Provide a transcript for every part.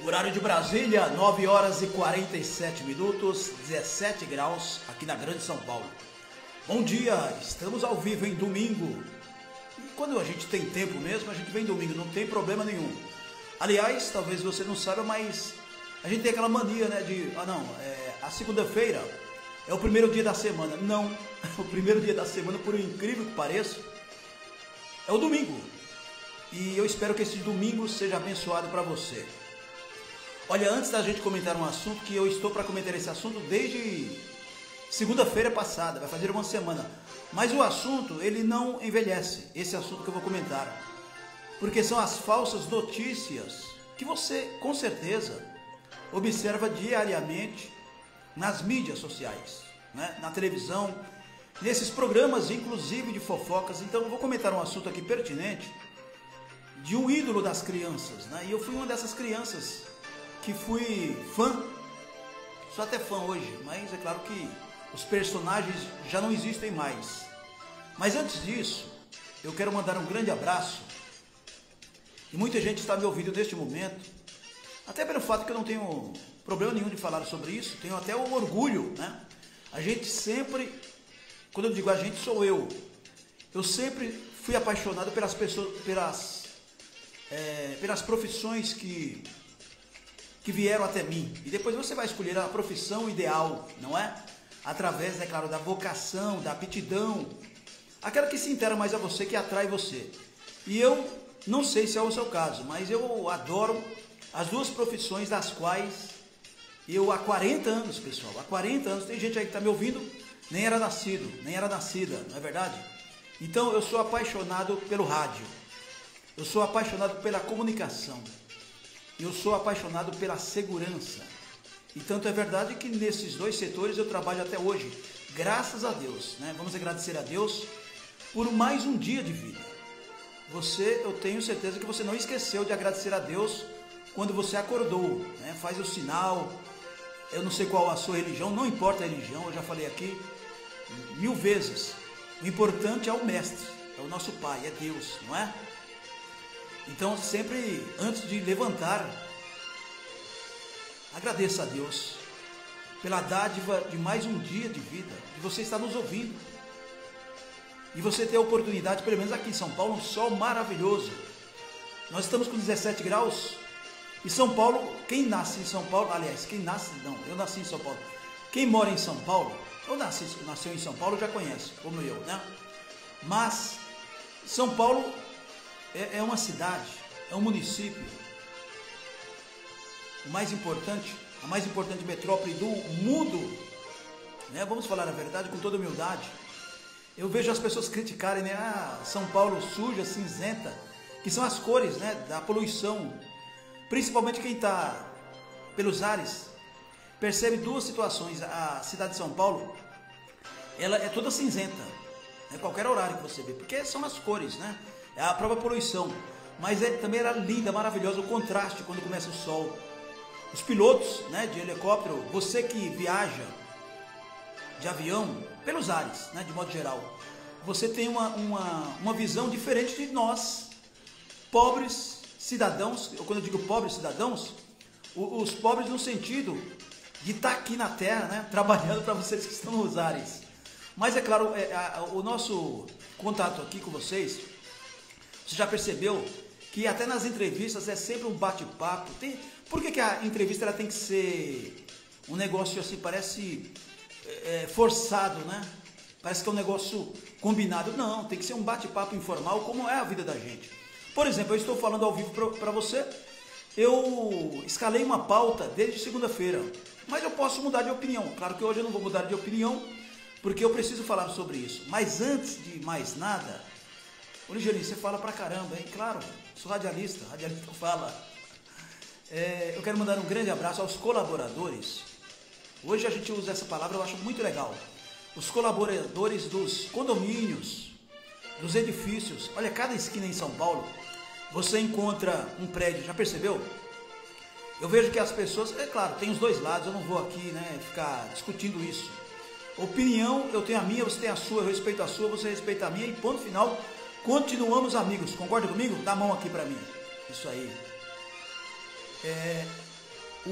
Horário de Brasília, 9 horas e 47 minutos, 17 graus aqui na Grande São Paulo. Bom dia, estamos ao vivo em domingo. E quando a gente tem tempo mesmo, a gente vem domingo, não tem problema nenhum. Aliás, talvez você não saiba, mas a gente tem aquela mania, né, de, a segunda-feira é o primeiro dia da semana. Não, o primeiro dia da semana, por incrível que pareça, é o domingo. E eu espero que esse domingo seja abençoado para você. Olha, antes da gente comentar um assunto, que eu estou para comentar esse assunto desde segunda-feira passada, vai fazer uma semana. Mas o assunto, ele não envelhece, esse assunto que eu vou comentar. Porque são as falsas notícias que você, com certeza, observa diariamente nas mídias sociais, né? Na televisão, nesses programas, inclusive de fofocas. Então eu vou comentar um assunto aqui pertinente de um ídolo das crianças, né? E eu fui uma dessas crianças que fui fã, sou até fã hoje, mas é claro que os personagens já não existem mais. Mas antes disso, eu quero mandar um grande abraço, e muita gente está me ouvindo neste momento, até pelo fato que eu não tenho problema nenhum de falar sobre isso, tenho até o orgulho, né? A gente sempre, quando eu digo a gente, sou eu sempre fui apaixonado pelas pessoas, pelas profissões que vieram até mim. E depois você vai escolher a profissão ideal, não é? Através, é claro, da vocação, da aptidão, aquela que se inteira mais a você, que atrai você. E eu não sei se é o seu caso, mas eu adoro as duas profissões das quais eu há 40 anos, pessoal, há 40 anos, tem gente aí que está me ouvindo, nem era nascido, nem era nascida, não é verdade? Então eu sou apaixonado pelo rádio, eu sou apaixonado pela comunicação, eu sou apaixonado pela segurança. E tanto é verdade que nesses dois setores eu trabalho até hoje, graças a Deus, né? Vamos agradecer a Deus por mais um dia de vida. Eu tenho certeza que você não esqueceu de agradecer a Deus quando você acordou, né? Faz o sinal, eu não sei qual a sua religião, não importa a religião, eu já falei aqui 1000 vezes. O importante é o Mestre, é o nosso Pai, é Deus, não é? Então, sempre antes de levantar, agradeça a Deus pela dádiva de mais um dia de vida, de você estar nos ouvindo. E você ter a oportunidade, pelo menos aqui em São Paulo, um sol maravilhoso. Nós estamos com 17 graus. E São Paulo, quem nasce em São Paulo, aliás, eu nasci em São Paulo. Quem mora em São Paulo, ou nasceu em São Paulo, já conhece, como eu, né? Mas São Paulo é uma cidade, é um município, a mais importante metrópole do mundo, né? Vamos falar a verdade com toda humildade. Eu vejo as pessoas criticarem, né? São Paulo suja, cinzenta, que são as cores, né, da poluição. Principalmente quem está pelos ares, percebe duas situações. A cidade de São Paulo, ela é toda cinzenta, né? Qualquer horário que você vê, porque são as cores, né? É a própria poluição, mas também era linda, maravilhosa, o contraste quando começa o sol. Os pilotos, né, de helicóptero, você que viaja de avião, pelos ares, né, de modo geral, você tem uma visão diferente de nós, pobres cidadãos. Quando eu digo pobres cidadãos, os pobres no sentido de estar aqui na terra, né, trabalhando para vocês que estão nos ares. Mas é claro, o nosso contato aqui com vocês, você já percebeu que até nas entrevistas é sempre um bate-papo. Por que a entrevista ela tem que ser um negócio assim, parece forçado, né? Parece que é um negócio combinado. Não, tem que ser um bate-papo informal, como é a vida da gente. Por exemplo, eu estou falando ao vivo para você, eu escalei uma pauta desde segunda-feira, mas eu posso mudar de opinião. Claro que hoje eu não vou mudar de opinião, porque eu preciso falar sobre isso. Mas antes de mais nada, ô Ligelinho, você fala pra caramba, hein? Claro, sou radialista fala. Eu quero mandar um grande abraço aos colaboradores. Hoje a gente usa essa palavra, eu acho muito legal. Os colaboradores dos condomínios, dos edifícios. Olha, cada esquina em São Paulo, você encontra um prédio, já percebeu? Eu vejo que as pessoas, é claro, tem os dois lados, eu não vou aqui, né, ficar discutindo isso. Opinião, eu tenho a minha, você tem a sua, eu respeito a sua, você respeita a minha, e ponto final, continuamos amigos. Concorda comigo? Dá a mão aqui para mim. Isso aí.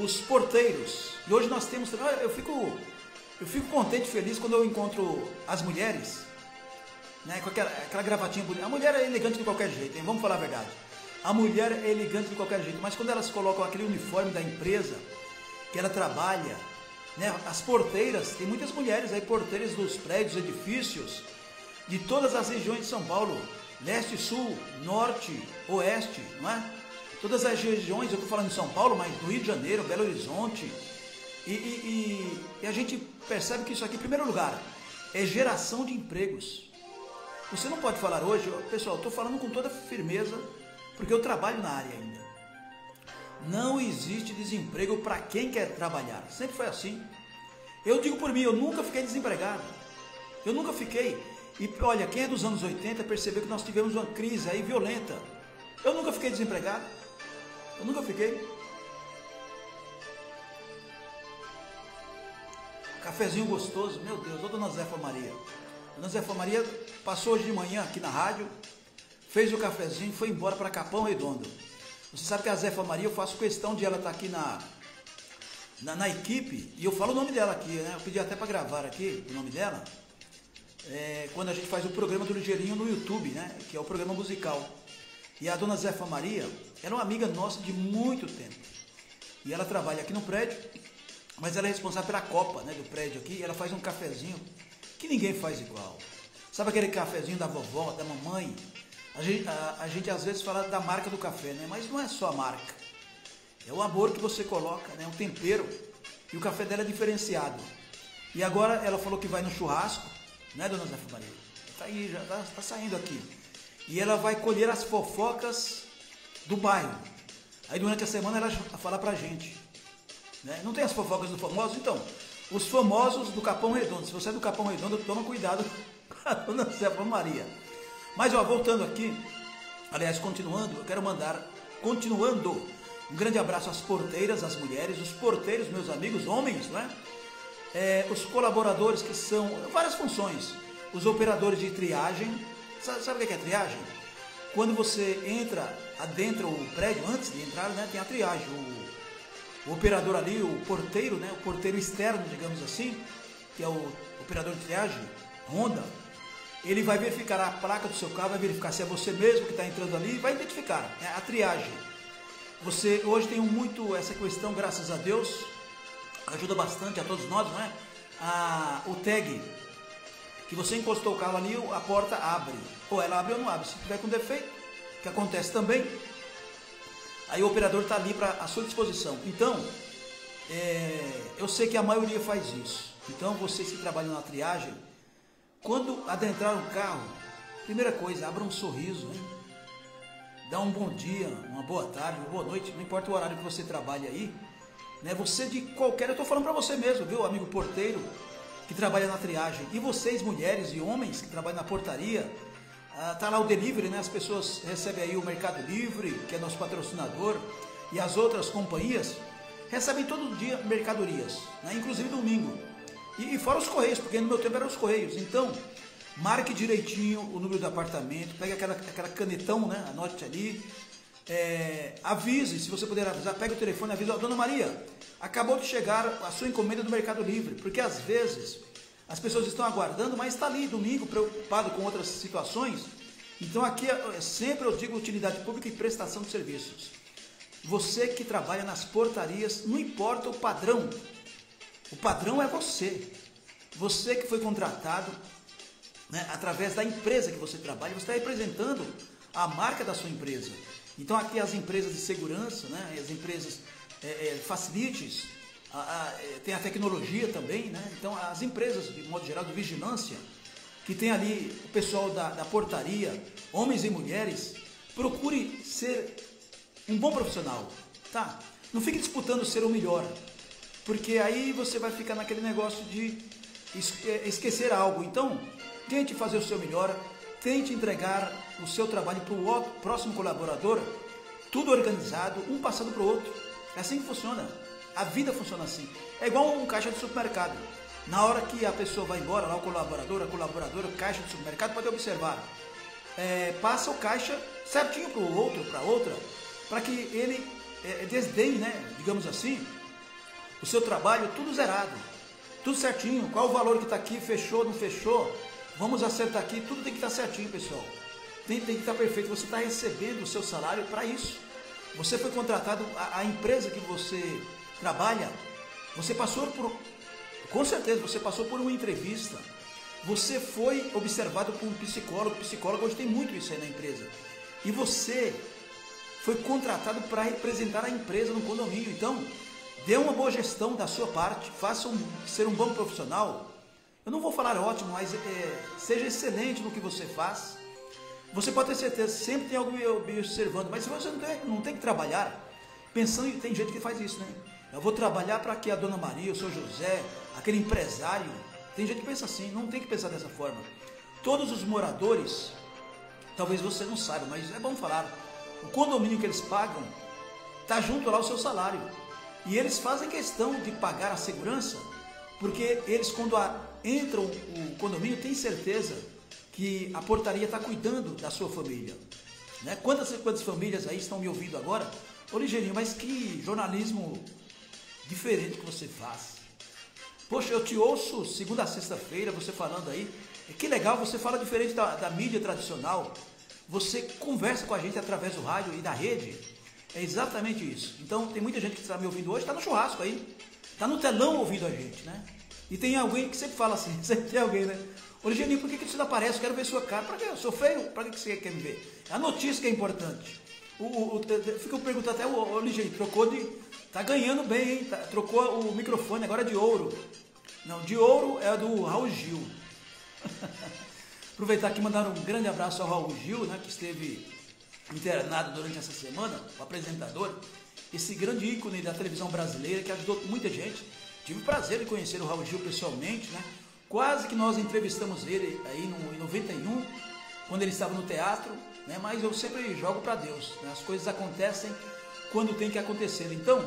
os porteiros. E hoje nós temos, eu fico contente e feliz quando eu encontro as mulheres, né, com aquela gravatinha bonita. A mulher é elegante de qualquer jeito, hein? Vamos falar a verdade. A mulher é elegante de qualquer jeito, mas quando elas colocam aquele uniforme da empresa que ela trabalha, né, as porteiras, tem muitas mulheres aí, porteiras dos prédios, edifícios, de todas as regiões de São Paulo, leste, sul, norte, oeste, não é? Todas as regiões, eu estou falando de São Paulo, mas do Rio de Janeiro, Belo Horizonte, e a gente percebe que isso aqui, em primeiro lugar, é geração de empregos. Você não pode falar hoje, pessoal, estou falando com toda firmeza, porque eu trabalho na área ainda. Não existe desemprego para quem quer trabalhar, sempre foi assim. Eu digo por mim, eu nunca fiquei desempregado, eu nunca fiquei. E olha, quem é dos anos 80 percebeu que nós tivemos uma crise aí violenta. Eu nunca fiquei desempregado, eu nunca fiquei. Cafezinho gostoso, meu Deus, ô dona Zefa Maria. Dona Zefa Maria passou hoje de manhã aqui na rádio, fez o cafezinho e foi embora para Capão Redondo. Você sabe que a Zefa Maria, eu faço questão de ela estar aqui na equipe, e eu falo o nome dela aqui, né? Eu pedi até para gravar aqui o nome dela, quando a gente faz o programa do Ligeirinho no YouTube, né? Que é o programa musical. E a dona Zefa Maria, ela é uma amiga nossa de muito tempo. E ela trabalha aqui no prédio, mas ela é responsável pela copa, né, do prédio aqui, e ela faz um cafezinho que ninguém faz igual. Sabe aquele cafezinho da vovó, da mamãe? A gente às vezes fala da marca do café, né? Mas não é só a marca. É o amor que você coloca, né? O tempero. E o café dela é diferenciado. E agora ela falou que vai no churrasco, né, dona Zefa Maria? Tá aí, já tá saindo aqui. E ela vai colher as fofocas do bairro. Aí durante a semana ela vai falar pra gente, né? Não tem as fofocas do famoso? Então, os famosos do Capão Redondo. Se você é do Capão Redondo, toma cuidado com a dona Zefa Maria. Mas, ó, voltando aqui, aliás, continuando, eu quero mandar, continuando, um grande abraço às porteiras, às mulheres, os porteiros, meus amigos, homens, né? Os colaboradores que são, várias funções, os operadores de triagem. Sabe o que é triagem? Quando você adentra o prédio, antes de entrar, né, tem a triagem, o operador ali, o porteiro, né, o porteiro externo, digamos assim, que é o operador de triagem, Honda. Ele vai verificar a placa do seu carro, vai verificar se é você mesmo que está entrando ali, vai identificar, né, a triagem. Você hoje tem muito essa questão, graças a Deus, ajuda bastante a todos nós, não é? O tag, que você encostou o carro ali, a porta abre, ou ela abre ou não abre. Se tiver com defeito, que acontece também, aí o operador está ali à sua disposição. Então, eu sei que a maioria faz isso. Então, vocês que trabalham na triagem, quando adentrar o carro, primeira coisa, abra um sorriso, hein? Dá um bom dia, uma boa tarde, uma boa noite, não importa o horário que você trabalha aí, né? Você de qualquer, eu estou falando para você mesmo, viu, amigo porteiro, que trabalha na triagem, e vocês, mulheres e homens que trabalham na portaria, tá lá o delivery, né? As pessoas recebem aí o Mercado Livre, que é nosso patrocinador, e as outras companhias, recebem todo dia mercadorias, né? Inclusive domingo. E fora os correios, porque no meu tempo eram os correios. Então, marque direitinho o número do apartamento, pegue aquela canetão, né? Anote ali, avise, se você puder avisar, pegue o telefone e avise, dona Maria, acabou de chegar a sua encomenda do Mercado Livre, porque às vezes as pessoas estão aguardando, mas está ali domingo, preocupado com outras situações. Então aqui sempre eu digo utilidade pública e prestação de serviços. Você que trabalha nas portarias, não importa o padrão é você. Você que foi contratado, né, através da empresa que você trabalha, você está representando a marca da sua empresa. Então aqui as empresas de segurança, né, as empresas facilities, tem a tecnologia também, né? Então as empresas, de modo geral, de vigilância, que tem ali o pessoal da portaria, homens e mulheres, procure ser um bom profissional, tá? Não fique disputando ser o melhor, porque aí você vai ficar naquele negócio de esquecer algo. Então, tente fazer o seu melhor, tente entregar o seu trabalho para o próximo colaborador, tudo organizado, um passando para o outro. É assim que funciona. A vida funciona assim. É igual um caixa de supermercado. Na hora que a pessoa vai embora, lá o colaborador, a colaboradora, o caixa de supermercado, pode observar. Passa o caixa certinho para o outro, para outra, para que ele desdenhe, né, digamos assim, o seu trabalho, tudo zerado, tudo certinho, qual o valor que está aqui, fechou, não fechou, vamos acertar aqui, tudo tem que estar certinho, pessoal, tem que estar perfeito, você está recebendo o seu salário para isso, você foi contratado, a empresa que você trabalha, você passou com certeza, você passou por uma entrevista, você foi observado por um psicólogo hoje tem muito isso aí na empresa, e você foi contratado para representar a empresa no condomínio, então, dê uma boa gestão da sua parte, ser um bom profissional, eu não vou falar ótimo, mas seja excelente no que você faz, você pode ter certeza, sempre tem algo me observando, mas você não tem que trabalhar pensando, tem gente que faz isso, né? Eu vou trabalhar para que a dona Maria, o seu José, aquele empresário, tem gente que pensa assim, não tem que pensar dessa forma. Todos os moradores, talvez você não saiba, mas é bom falar, o condomínio que eles pagam, está junto lá o seu salário. E eles fazem questão de pagar a segurança, porque eles quando entram o condomínio, têm certeza que a portaria está cuidando da sua família. Né? Quantas famílias aí estão me ouvindo agora? Ô Ligeirinho, mas que jornalismo diferente que você faz. Poxa, eu te ouço segunda a sexta-feira, você falando aí, que legal, você fala diferente da mídia tradicional, você conversa com a gente através do rádio e da rede, é exatamente isso. Então, tem muita gente que está me ouvindo hoje, está no churrasco aí, está no telão ouvindo a gente, né? E tem alguém que sempre fala assim, sempre tem alguém, né? Ô Ligeirinho, por que você não aparece? Eu quero ver sua cara. Para quê? Eu sou feio? Para que você quer me ver? É a notícia que é importante. Fica perguntando até o Ligeirinho, tá ganhando bem, hein? Trocou o microfone, agora é de ouro. Não, de ouro é do Raul Gil. Aproveitar aqui e mandar um grande abraço ao Raul Gil, né, que esteve internado durante essa semana, o apresentador, esse grande ícone da televisão brasileira que ajudou muita gente. Tive o prazer de conhecer o Raul Gil pessoalmente, né? Quase que nós entrevistamos ele aí em 91, quando ele estava no teatro, né? Mas eu sempre jogo para Deus, né? As coisas acontecem quando tem que acontecer. Então,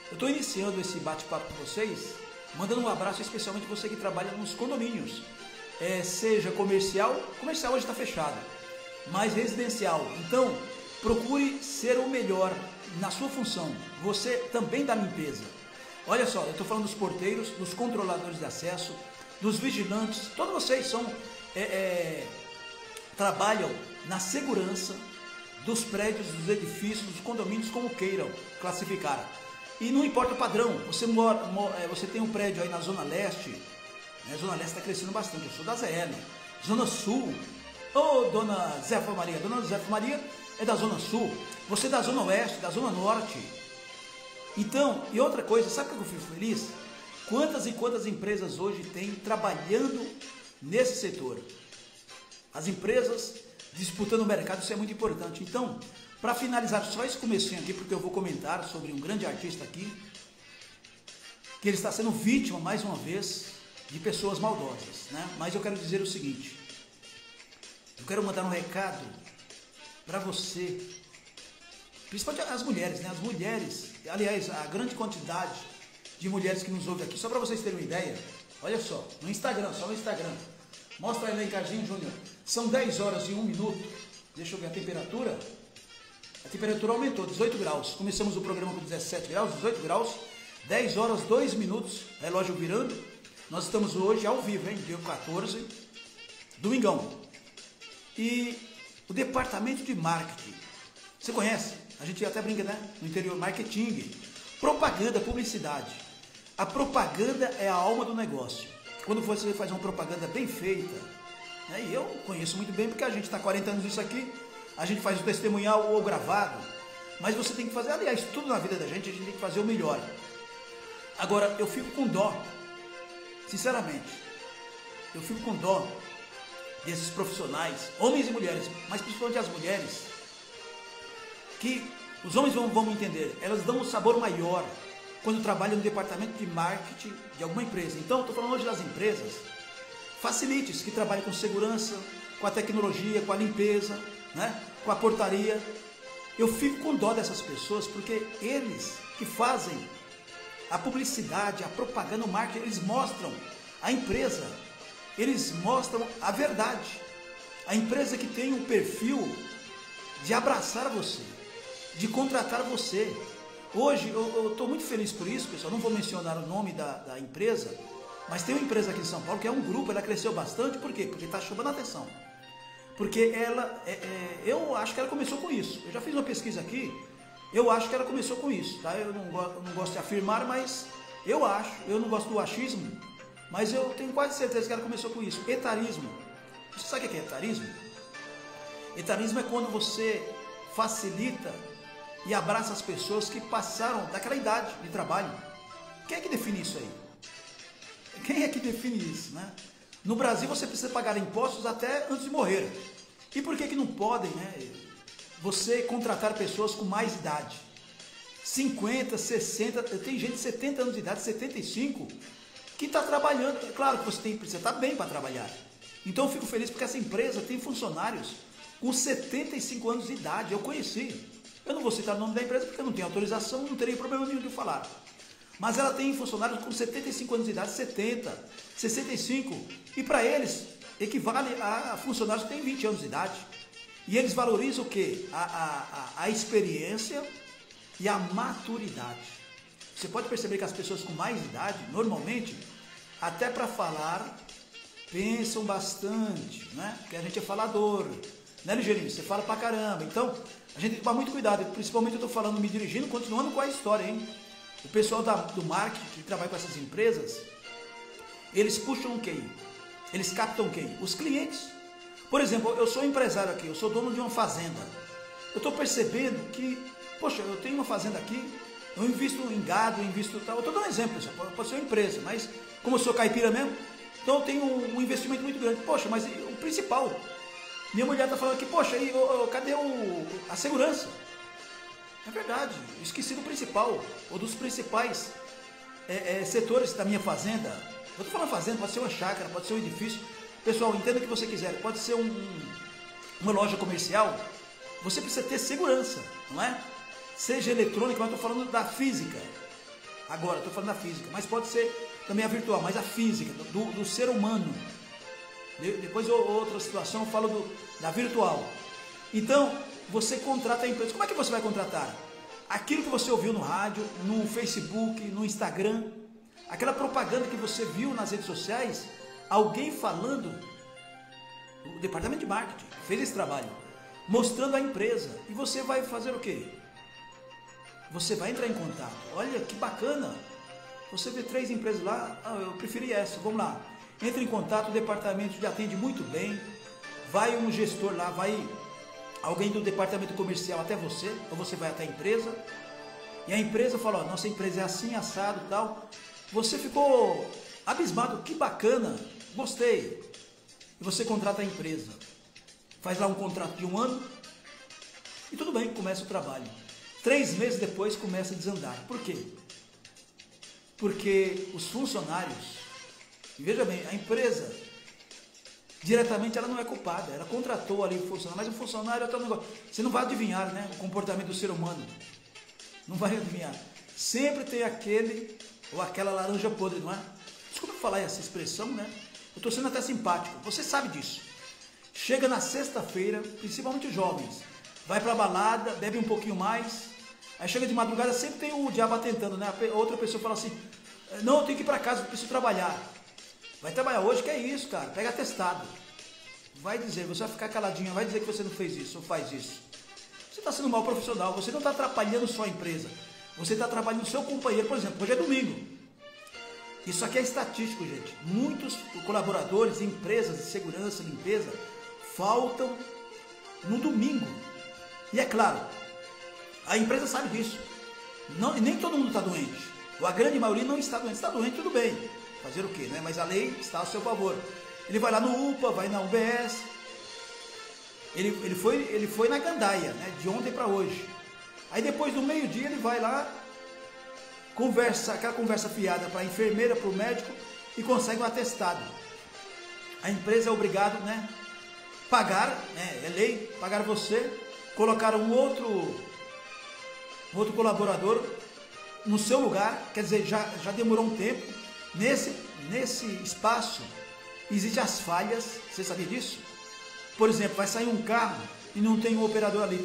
eu estou iniciando esse bate-papo com vocês, mandando um abraço especialmente você que trabalha nos condomínios, seja comercial hoje está fechado, mas residencial. Então, procure ser o melhor na sua função, você também da limpeza. Olha só, eu estou falando dos porteiros, dos controladores de acesso, dos vigilantes, todos vocês trabalham na segurança dos prédios, dos edifícios, dos condomínios, como queiram classificar. E não importa o padrão, você tem um prédio aí na Zona Leste, né? Zona Leste está crescendo bastante, eu sou da ZL, Zona Sul, dona Zefa Maria é da Zona Sul, você é da Zona Oeste, da Zona Norte. Então, e outra coisa, sabe o que eu fico feliz? Quantas e quantas empresas hoje têm trabalhando nesse setor? As empresas disputando o mercado, isso é muito importante. Então, para finalizar só esse comecinho aqui, porque eu vou comentar sobre um grande artista aqui, que ele está sendo vítima, mais uma vez, de pessoas maldosas, né? Mas eu quero dizer o seguinte, eu quero mandar um recado para você, principalmente as mulheres, né? As mulheres, aliás, a grande quantidade de mulheres que nos ouvem aqui, só para vocês terem uma ideia, olha só, no Instagram, só no Instagram, mostra aí, Carzinho Júnior, são 10 horas e 1 minuto, deixa eu ver a temperatura aumentou, 18 graus, começamos o programa com 17 graus, 18 graus, 10 horas, 2 minutos, relógio virando, nós estamos hoje ao vivo, hein, dia 14, domingão, e o departamento de marketing, você conhece? A gente até brinca, né? No interior, marketing, propaganda, publicidade. A propaganda é a alma do negócio. Quando você faz uma propaganda bem feita, né? E eu conheço muito bem, porque a gente está 40 anos nisso aqui, a gente faz o testemunhal ou gravado, mas você tem que fazer, aliás, tudo na vida da gente, a gente tem que fazer o melhor. Agora, eu fico com dó, sinceramente, eu fico com dó desses profissionais, homens e mulheres, mas principalmente as mulheres, que os homens vão entender, elas dão um sabor maior quando trabalham no departamento de marketing de alguma empresa. Então, estou falando hoje das empresas, facilites que trabalham com segurança, com a tecnologia, com a limpeza, né? Com a portaria. Eu fico com dó dessas pessoas, porque eles que fazem a publicidade, a propaganda, o marketing, eles mostram a empresa, eles mostram a verdade. A empresa que tem um perfil de abraçar você, de contratar você. Hoje eu estou muito feliz por isso, pessoal. Não vou mencionar o nome da empresa, mas tem uma empresa aqui em São Paulo que é um grupo, ela cresceu bastante. Por quê? Porque está chamando a atenção. Porque ela, eu acho que ela começou com isso. Eu já fiz uma pesquisa aqui, eu acho que ela começou com isso, tá? Eu não gosto de afirmar, mas eu acho, eu não gosto do achismo, mas eu tenho quase certeza que ela começou com isso. Etarismo. Você sabe o que é etarismo? Etarismo é quando você facilita e abraça as pessoas que passaram daquela idade de trabalho. Quem é que define isso aí? Quem é que define isso, né? No Brasil você precisa pagar impostos até antes de morrer. E por que não podem, né, você contratar pessoas com mais idade? 50, 60, tem gente de 70 anos de idade, 75, que está trabalhando. É claro que você está bem para trabalhar. Então eu fico feliz porque essa empresa tem funcionários com 75 anos de idade. Eu conheci. Eu não vou citar o nome da empresa porque eu não tenho autorização, não teria problema nenhum de falar. Mas ela tem funcionários com 75 anos de idade, 70, 65. E para eles, equivale a funcionários que têm 20 anos de idade. E eles valorizam o quê? A experiência e a maturidade. Você pode perceber que as pessoas com mais idade, normalmente, até para falar, pensam bastante, né? Porque a gente é falador, né, Ligeirinho? Você fala pra caramba. Então, a gente tem que tomar muito cuidado. Principalmente eu estou falando, me dirigindo, continuando com a história, hein? O pessoal do marketing que trabalha com essas empresas, eles puxam quem? Eles captam quem? Os clientes. Por exemplo, eu sou empresário aqui, eu sou dono de uma fazenda. Eu estou percebendo que, poxa, eu tenho uma fazenda aqui, eu invisto em gado, eu invisto tal. Eu estou dando um exemplo, pessoal, pode ser uma empresa, mas como eu sou caipira mesmo, então eu tenho um investimento muito grande. Poxa, mas o principal, minha mulher está falando aqui, poxa, cadê a segurança? É verdade, esqueci do principal, ou dos principais setores da minha fazenda. Eu estou falando fazenda, pode ser uma chácara, pode ser um edifício. Pessoal, entenda o que você quiser, pode ser uma loja comercial. Você precisa ter segurança, não é? Seja eletrônica, mas estou falando da física. Agora, estou falando da física, mas pode ser também a virtual, mas a física, do ser humano. Depois, outra situação, eu falo da virtual. Então, você contrata a empresa. Como é que você vai contratar? Aquilo que você ouviu no rádio, no Facebook, no Instagram, aquela propaganda que você viu nas redes sociais, alguém falando, o departamento de marketing fez esse trabalho, mostrando a empresa. E você vai fazer o quê? Você vai entrar em contato. Olha que bacana. Você vê 3 empresas lá, eu preferi essa, vamos lá. Entra em contato, o departamento te atende muito bem. Vai um gestor lá, vai alguém do departamento comercial até você, ou você vai até a empresa, e a empresa fala, ó, nossa empresa é assim, assado e tal. Você ficou abismado, que bacana, gostei. E você contrata a empresa, faz lá um contrato de 1 ano, e tudo bem, começa o trabalho. 3 meses depois começa a desandar. Por quê? Porque os funcionários, veja bem, a empresa diretamente ela não é culpada, ela contratou ali o funcionário, mas o funcionário é outro negócio. Você não vai adivinhar, né, o comportamento do ser humano, não vai adivinhar. Sempre tem aquele ou aquela laranja podre, não é? Desculpa falar essa expressão, né? Eu estou sendo até simpático, você sabe disso. Chega na sexta-feira, principalmente os jovens, vai para a balada, bebe um pouquinho mais, aí chega de madrugada, sempre tem o diabo atentando, né? Outra pessoa fala assim, não, eu tenho que ir para casa, eu preciso trabalhar. Vai trabalhar hoje, que é isso, cara, pega atestado. Vai dizer, você vai ficar caladinho, vai dizer que você não fez isso, ou faz isso. Você está sendo um mau profissional, você não está atrapalhando só a empresa, você está atrapalhando o seu companheiro. Por exemplo, hoje é domingo. Isso aqui é estatístico, gente. Muitos colaboradores, empresas de segurança, limpeza, faltam no domingo. E é claro, a empresa sabe disso. Não, nem todo mundo está doente. Ou a grande maioria não está doente. Está doente, tudo bem. Fazer o quê, né? Mas a lei está a seu favor. Ele vai lá no UPA, vai na UBS. Ele foi na gandaia, né? De ontem para hoje. Aí depois do meio-dia ele vai lá, aquela conversa fiada para a enfermeira, para o médico e consegue um atestado. A empresa é obrigada, né? Pagar, né? É lei, pagar você, colocar um outro colaborador no seu lugar, quer dizer, já demorou um tempo. Nesse espaço existem as falhas, você sabia disso? Por exemplo, vai sair um carro e não tem um operador ali,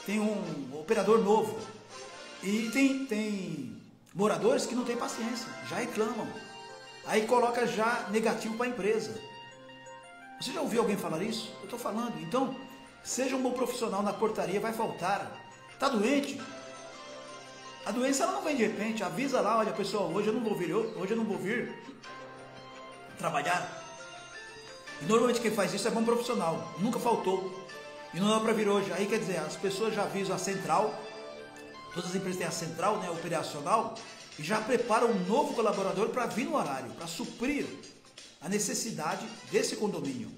tem um operador novo. E tem moradores que não têm paciência, já reclamam. Aí coloca já negativo para a empresa. Você já ouviu alguém falar isso? Eu estou falando. Então, seja um bom profissional na portaria, vai faltar. Está doente? A doença ela não vem de repente. Avisa lá, olha pessoal, hoje eu não vou vir trabalhar. E normalmente quem faz isso é bom profissional, nunca faltou. E não é para vir hoje. Aí quer dizer, as pessoas já avisam a central, todas as empresas têm a central, né, operacional, e já preparam um novo colaborador para vir no horário, para suprir a necessidade desse condomínio.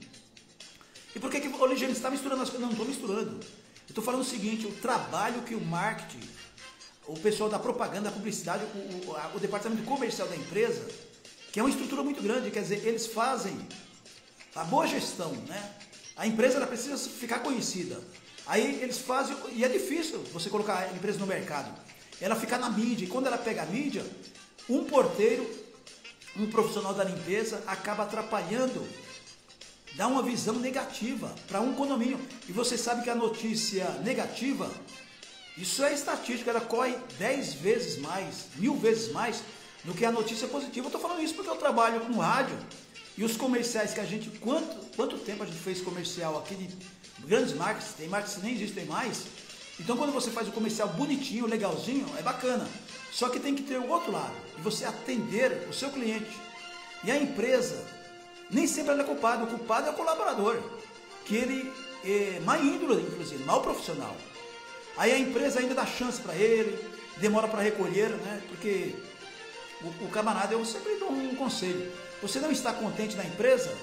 E por que o Ligiane está misturando as coisas? Não estou misturando. Eu estou falando o seguinte, o trabalho que o marketing, o pessoal da propaganda, da publicidade, o departamento comercial da empresa, que é uma estrutura muito grande, quer dizer, eles fazem a boa gestão, né? A empresa ela precisa ficar conhecida. Aí eles fazem, e é difícil você colocar a empresa no mercado. Ela fica na mídia, e quando ela pega a mídia, um porteiro, um profissional da limpeza acaba atrapalhando, dá uma visão negativa para um condomínio. E você sabe que a notícia negativa, isso é estatística, ela corre 10 vezes mais, 1000 vezes mais do que a notícia positiva. Eu estou falando isso porque eu trabalho com rádio e os comerciais que a gente, quanto tempo a gente fez comercial aqui de grandes marcas, tem marcas que nem existem mais. Então quando você faz o comercial bonitinho, legalzinho, é bacana. Só que tem que ter o outro lado, e você atender o seu cliente. E a empresa, nem sempre ela é culpada, o culpado é o colaborador, que ele é má índole, inclusive, mau profissional. Aí a empresa ainda dá chance para ele, demora para recolher, né? Porque o camarada, eu sempre dou um conselho. Você não está contente na empresa,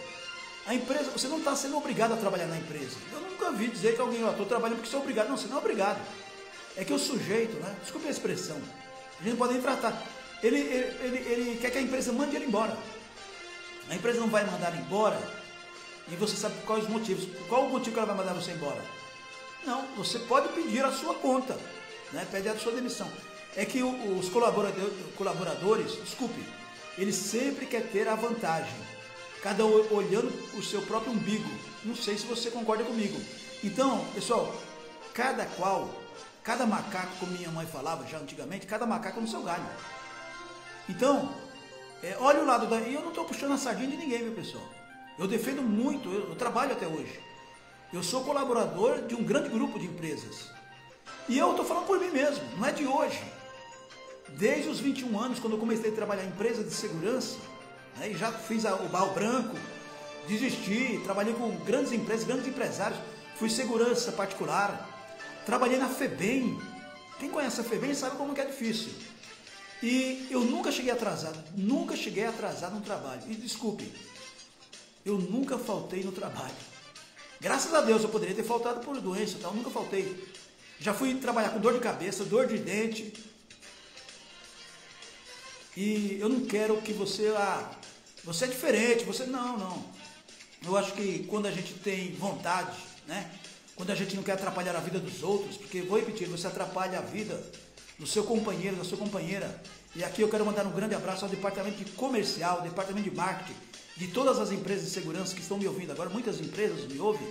a empresa, você não está sendo obrigado a trabalhar na empresa. Eu nunca vi dizer que alguém, estou trabalhando porque sou obrigado. Não, você não é obrigado. É que o sujeito, né? Desculpe a expressão, a gente não pode nem tratar. Ele quer que a empresa mande ele embora. A empresa não vai mandar ele embora e você sabe quais os motivos. Qual o motivo que ela vai mandar você embora? Não, você pode pedir a sua conta, né? Pede a sua demissão. É que os colaboradores, desculpe, eles sempre querem ter a vantagem, cada um olhando o seu próprio umbigo. Não sei se você concorda comigo. Então, pessoal, cada macaco, como minha mãe falava já antigamente, cada macaco no seu galho. Então, olha o lado da... E eu não estou puxando a sardinha de ninguém, meu pessoal. Eu defendo muito, eu trabalho até hoje. Eu sou colaborador de um grande grupo de empresas. E eu estou falando por mim mesmo, não é de hoje. Desde os 21 anos, quando eu comecei a trabalhar em empresa de segurança, né, e já fiz o barro branco, desisti, trabalhei com grandes empresas, grandes empresários, fui segurança particular, trabalhei na FEBEM. Quem conhece a FEBEM sabe como que é difícil. E eu nunca cheguei atrasado no trabalho. E desculpe, eu nunca faltei no trabalho. Graças a Deus, eu poderia ter faltado por doença, então eu nunca faltei. Já fui trabalhar com dor de cabeça, dor de dente. E eu não quero que você, você é diferente, você não. Eu acho que quando a gente tem vontade, né? Quando a gente não quer atrapalhar a vida dos outros, porque, vou repetir, você atrapalha a vida do seu companheiro, da sua companheira. E aqui eu quero mandar um grande abraço ao departamento de comercial, ao departamento de marketing, de todas as empresas de segurança que estão me ouvindo agora, muitas empresas me ouvem,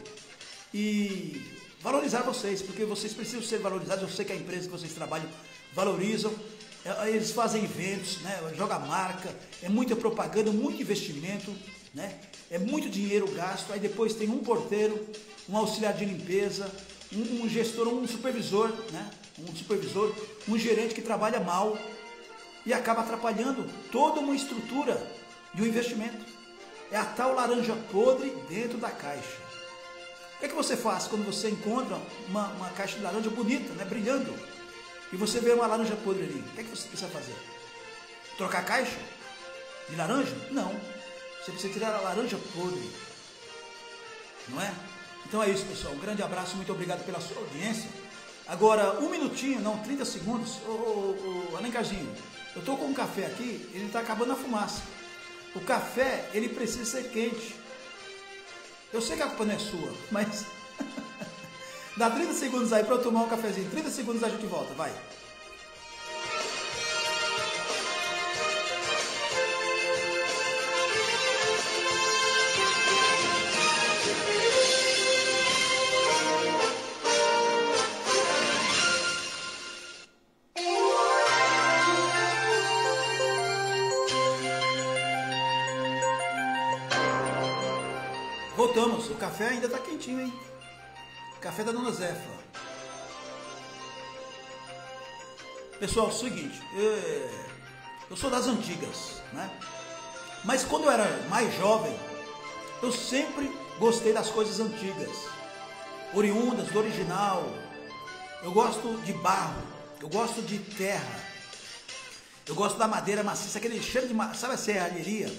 e valorizar vocês, porque vocês precisam ser valorizados. Eu sei que a empresa que vocês trabalham valorizam, eles fazem eventos, né? Joga marca, é muita propaganda, muito investimento, né? É muito dinheiro gasto. Aí depois tem um porteiro, um auxiliar de limpeza, um gestor, um supervisor, né? Um gerente que trabalha mal e acaba atrapalhando toda uma estrutura de um investimento. É a tal laranja podre dentro da caixa. O que é que você faz quando você encontra uma caixa de laranja bonita, né, brilhando, e você vê uma laranja podre ali? O que é que você precisa fazer? Trocar a caixa de laranja? Não. Você precisa tirar a laranja podre. Não é? Então é isso, pessoal. Um grande abraço, muito obrigado pela sua audiência. Agora, 1 minutinho, não, 30 segundos. Alencarzinho, eu estou com um café aqui, ele está acabando a fumaça. O café, ele precisa ser quente. Eu sei que a culpa não é sua, mas dá 30 segundos aí para eu tomar um cafezinho. 30 segundos a gente volta, vai. Voltamos, o café ainda está quentinho, hein? Café da Dona Zefa. Pessoal, é o seguinte, eu sou das antigas, né? Mas quando eu era mais jovem, eu sempre gostei das coisas antigas, oriundas, do original. Eu gosto de barro, eu gosto de terra, eu gosto da madeira maciça, aquele cheiro de, sabe a serralheria?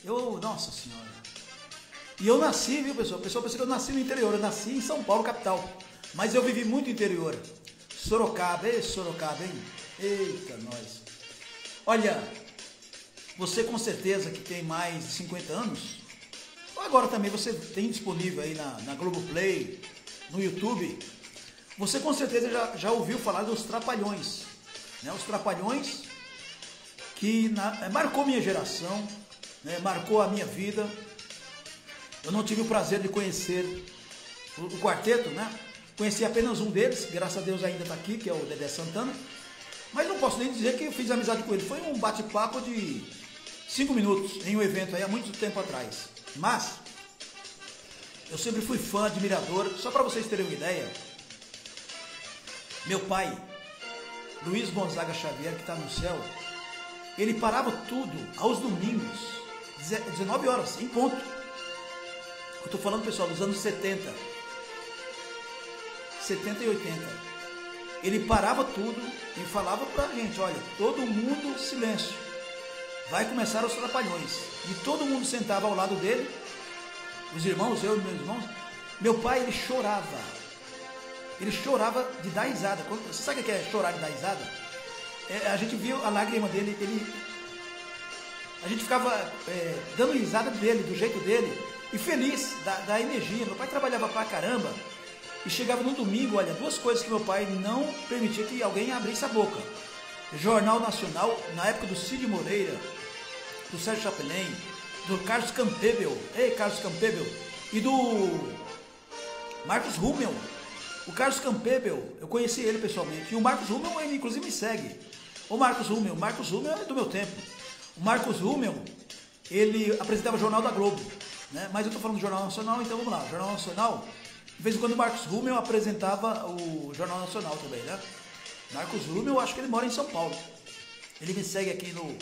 Nossa Senhora. E eu nasci, viu, pessoal? O pessoal pensa que eu nasci no interior, eu nasci em São Paulo, capital. Mas eu vivi muito interior. Sorocaba, Sorocaba, hein? Eita, nós. Olha, você com certeza que tem mais de 50 anos, agora também você tem disponível aí na Globoplay, no YouTube, você com certeza já ouviu falar dos Trapalhões, né? Os Trapalhões que marcou minha geração, né? Marcou a minha vida. Eu não tive o prazer de conhecer o quarteto, né? Conheci apenas um deles, graças a Deus ainda está aqui, que é o Dedé Santana. Mas não posso nem dizer que eu fiz amizade com ele. Foi um bate-papo de 5 minutos em um evento aí há muito tempo atrás. Mas eu sempre fui fã, admirador. Só para vocês terem uma ideia, meu pai, Luiz Gonzaga Xavier, que está no céu, ele parava tudo aos domingos, 19 horas, em ponto. Eu estou falando, pessoal, dos anos 70 e 80. Ele parava tudo e falava pra gente, olha, todo mundo silêncio, vai começar os Trapalhões. E todo mundo sentava ao lado dele, os irmãos, eu e meus irmãos. Meu pai, ele chorava de dar risada. Você sabe o que é chorar de dar risada? A gente viu a lágrima dele, a gente ficava dando risada dele, do jeito dele, e feliz da energia. Meu pai trabalhava pra caramba, e chegava no domingo, olha, duas coisas que meu pai não permitia que alguém abrisse a boca. Jornal Nacional, na época do Cid Moreira, do Sérgio Chapelin, do Carlos Campbell, e do Marcos Rummel. O Carlos Campbell, eu conheci ele pessoalmente, e o Marcos Rummel, ele inclusive me segue. O Marcos Rummel é do meu tempo. O Marcos Rummel, ele apresentava o Jornal da Globo, né? Mas eu estou falando do Jornal Nacional, então vamos lá. Jornal Nacional, de vez em quando o Marcos Rummel apresentava o Jornal Nacional também, né? Marcos Rummel, eu acho que ele mora em São Paulo. Ele me segue aqui no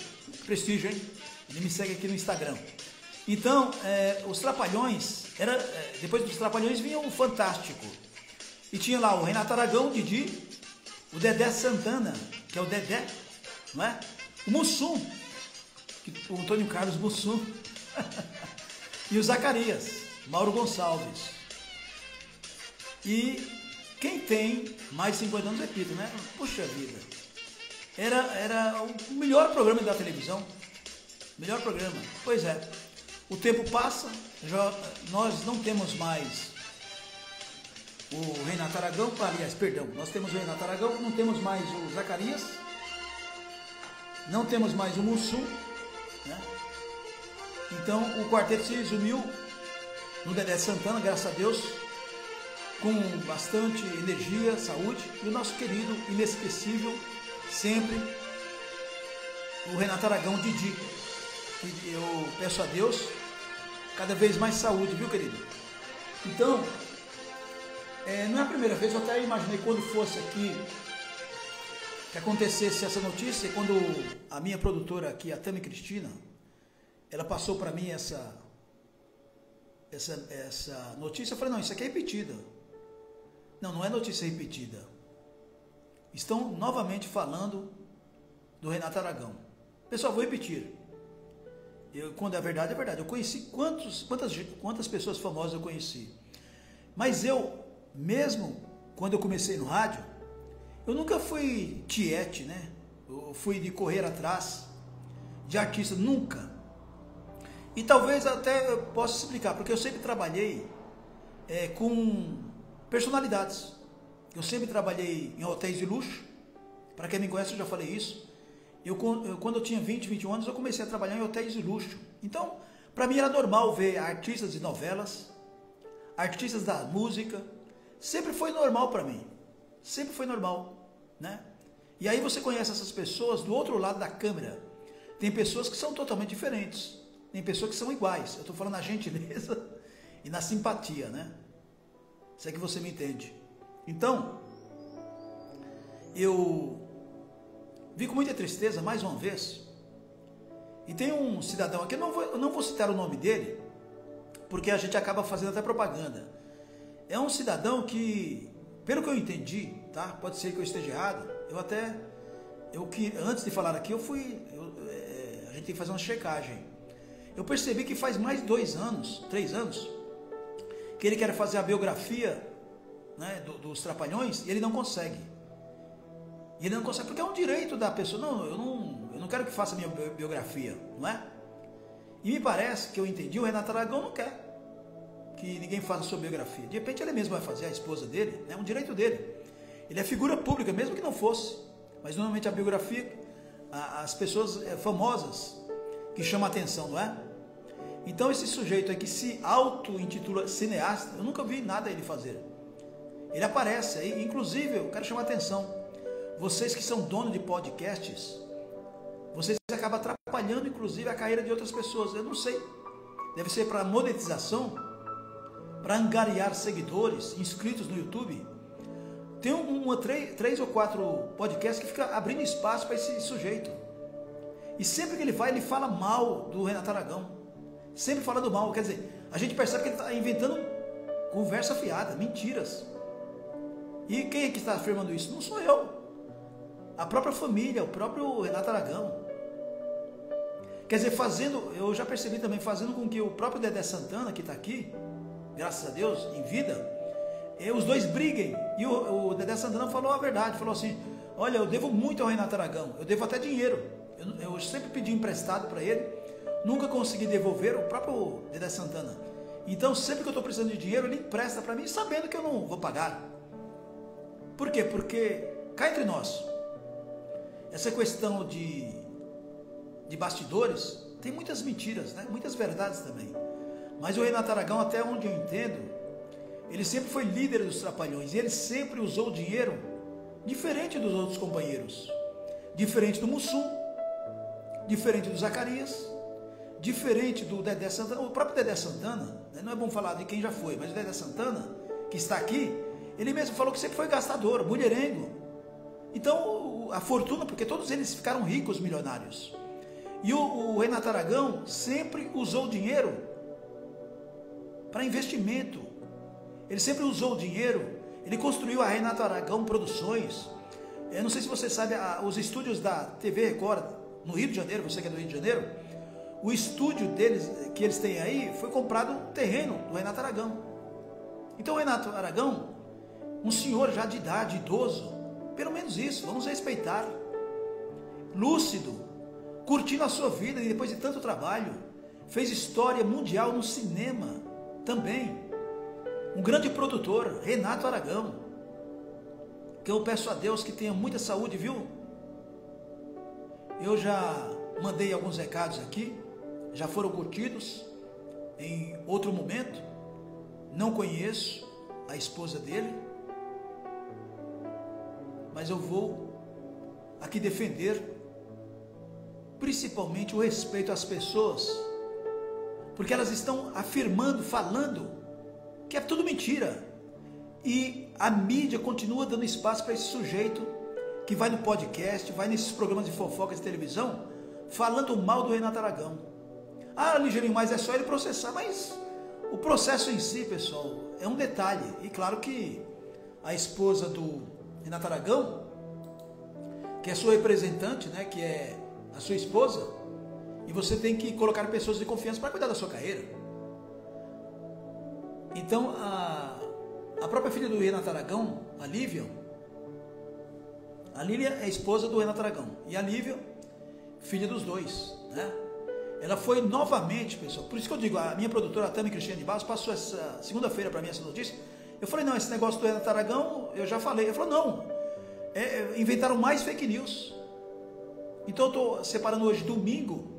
Prestígio, hein? Ele me segue aqui no Instagram. Então, os Trapalhões, depois dos Trapalhões vinha o Fantástico. E tinha lá o Renato Aragão, o Didi, o Dedé Santana, que é o Dedé, não é? O Mussum, o Antônio Carlos Mussum, e o Zacarias, Mauro Gonçalves. E quem tem mais de 50 anos, repito, né? Puxa vida, era o melhor programa da televisão, melhor programa. Pois é, o tempo passa, nós não temos mais o Renato Aragão, nós temos o Renato Aragão, não temos mais o Zacarias, não temos mais o Mussum, né? Então o quarteto se resumiu no Dedé Santana, graças a Deus, com bastante energia, saúde, e o nosso querido, inesquecível, sempre, o Renato Aragão, Didi, que eu peço a Deus cada vez mais saúde, viu, querido? Então, não é a primeira vez, eu até imaginei quando fosse aqui, que acontecesse essa notícia, quando a minha produtora aqui, a Tami Cristina, ela passou para mim essa notícia, eu falei, não, isso aqui é repetida. Não é notícia repetida. Estão novamente falando do Renato Aragão. Pessoal, vou repetir. Quando é verdade, é verdade. Eu conheci quantas pessoas famosas eu conheci. Mas mesmo quando eu comecei no rádio, eu nunca fui tiete, né? Eu fui de correr atrás de artista, nunca. E talvez até eu possa explicar, porque eu sempre trabalhei com personalidades. Eu sempre trabalhei em hotéis de luxo. Para quem me conhece, eu já falei isso. Quando eu tinha 20, 21 anos, eu comecei a trabalhar em hotéis de luxo. Então, para mim era normal ver artistas de novelas, artistas da música. Sempre foi normal para mim. Sempre foi normal, né? E aí você conhece essas pessoas do outro lado da câmera. Tem pessoas que são totalmente diferentes. tem pessoas que são iguais. Eu estou falando na gentileza e na simpatia, né? Se é que você me entende. Então, eu vi com muita tristeza, mais uma vez, e tem um cidadão aqui, eu não vou citar o nome dele, porque a gente acaba fazendo até propaganda. É um cidadão que, pelo que eu entendi, tá? Pode ser que eu esteja errado, antes de falar aqui, a gente tem que fazer uma checagem. Eu percebi que faz mais de 2 anos, 3 anos, que ele quer fazer a biografia, né, dos Trapalhões, e ele não consegue. E ele não consegue, porque é um direito da pessoa. Não, eu não quero que faça a minha biografia, não é? E me parece que eu entendi, o Renato Aragão não quer que ninguém faça a sua biografia. De repente ele mesmo vai fazer, a esposa dele, é um direito dele. Ele é figura pública, mesmo que não fosse. Mas normalmente a biografia, as pessoas famosas que chamam a atenção, não é? Então esse sujeito aí que se auto-intitula cineasta, eu nunca vi nada ele fazer. Ele aparece aí, inclusive eu quero chamar a atenção. Vocês que são donos de podcasts, vocês acabam atrapalhando inclusive a carreira de outras pessoas. Eu não sei, deve ser para monetização, para angariar seguidores, inscritos no YouTube. Tem 3 ou 4 podcasts que ficam abrindo espaço para esse sujeito. E sempre que ele vai, ele fala mal do Renato Aragão. Sempre falando mal, quer dizer, a gente percebe que ele está inventando conversa fiada, mentiras. E quem é que está afirmando isso? Não sou eu. A própria família, o próprio Renato Aragão. Quer dizer, eu já percebi também, fazendo com que o próprio Dedé Santana, que está aqui, graças a Deus, em vida, os dois briguem. E o Dedé Santana falou a verdade, falou assim: olha, eu devo muito ao Renato Aragão, eu devo até dinheiro. Eu sempre pedi emprestado para ele, nunca consegui devolver, o próprio Dedé Santana. Então, sempre que eu estou precisando de dinheiro, ele empresta para mim, sabendo que eu não vou pagar. Por quê? Porque, cá entre nós, essa questão de bastidores, tem muitas mentiras, né? Muitas verdades também. Mas o Renato Aragão, até onde eu entendo, ele sempre foi líder dos Trapalhões, e ele sempre usou o dinheiro diferente dos outros companheiros. Diferente do Mussum, diferente do Zacarias, diferente do Dedé Santana. O próprio Dedé Santana, né? Não é bom falar de quem já foi, mas o Dedé Santana, que está aqui, ele mesmo falou que sempre foi gastador, mulherengo. Então, a fortuna, porque todos eles ficaram ricos, milionários. E o Renato Aragão sempre usou o dinheiro para investimento. Ele sempre usou o dinheiro. Ele construiu a Renato Aragão Produções. Eu não sei se você sabe, os estúdios da TV Record, no Rio de Janeiro, você que é do Rio de Janeiro, o estúdio deles, que eles têm aí, foi comprado um terreno do Renato Aragão. Então o Renato Aragão, um senhor já de idade, idoso, pelo menos isso, vamos respeitar, lúcido, curtindo a sua vida, e depois de tanto trabalho, fez história mundial no cinema também. Um grande produtor, Renato Aragão, que eu peço a Deus que tenha muita saúde, viu? Eu já mandei alguns recados aqui, já foram curtidos em outro momento. Não conheço a esposa dele, mas eu vou aqui defender principalmente o respeito às pessoas, porque elas estão afirmando, falando que é tudo mentira, e a mídia continua dando espaço para esse sujeito que vai no podcast, vai nesses programas de fofoca de televisão, falando mal do Renato Aragão. Ah, Ligeirinho, mas é só ele processar. Mas o processo em si, pessoal, é um detalhe. E claro que a esposa do Renato Aragão, que é sua representante, né, que é a sua esposa, e você tem que colocar pessoas de confiança para cuidar da sua carreira. Então, a própria filha do Renato Aragão, a Lívia é esposa do Renato Aragão, e a Lívia, filha dos dois, né? Ela foi novamente, pessoal, por isso que eu digo, a minha produtora, a Tami Cristiane de Barros, passou essa segunda-feira para mim essa notícia. Eu falei, não, esse negócio do Renato Aragão, eu já falei. Ela falou, não, inventaram mais fake news. Então eu estou separando hoje domingo,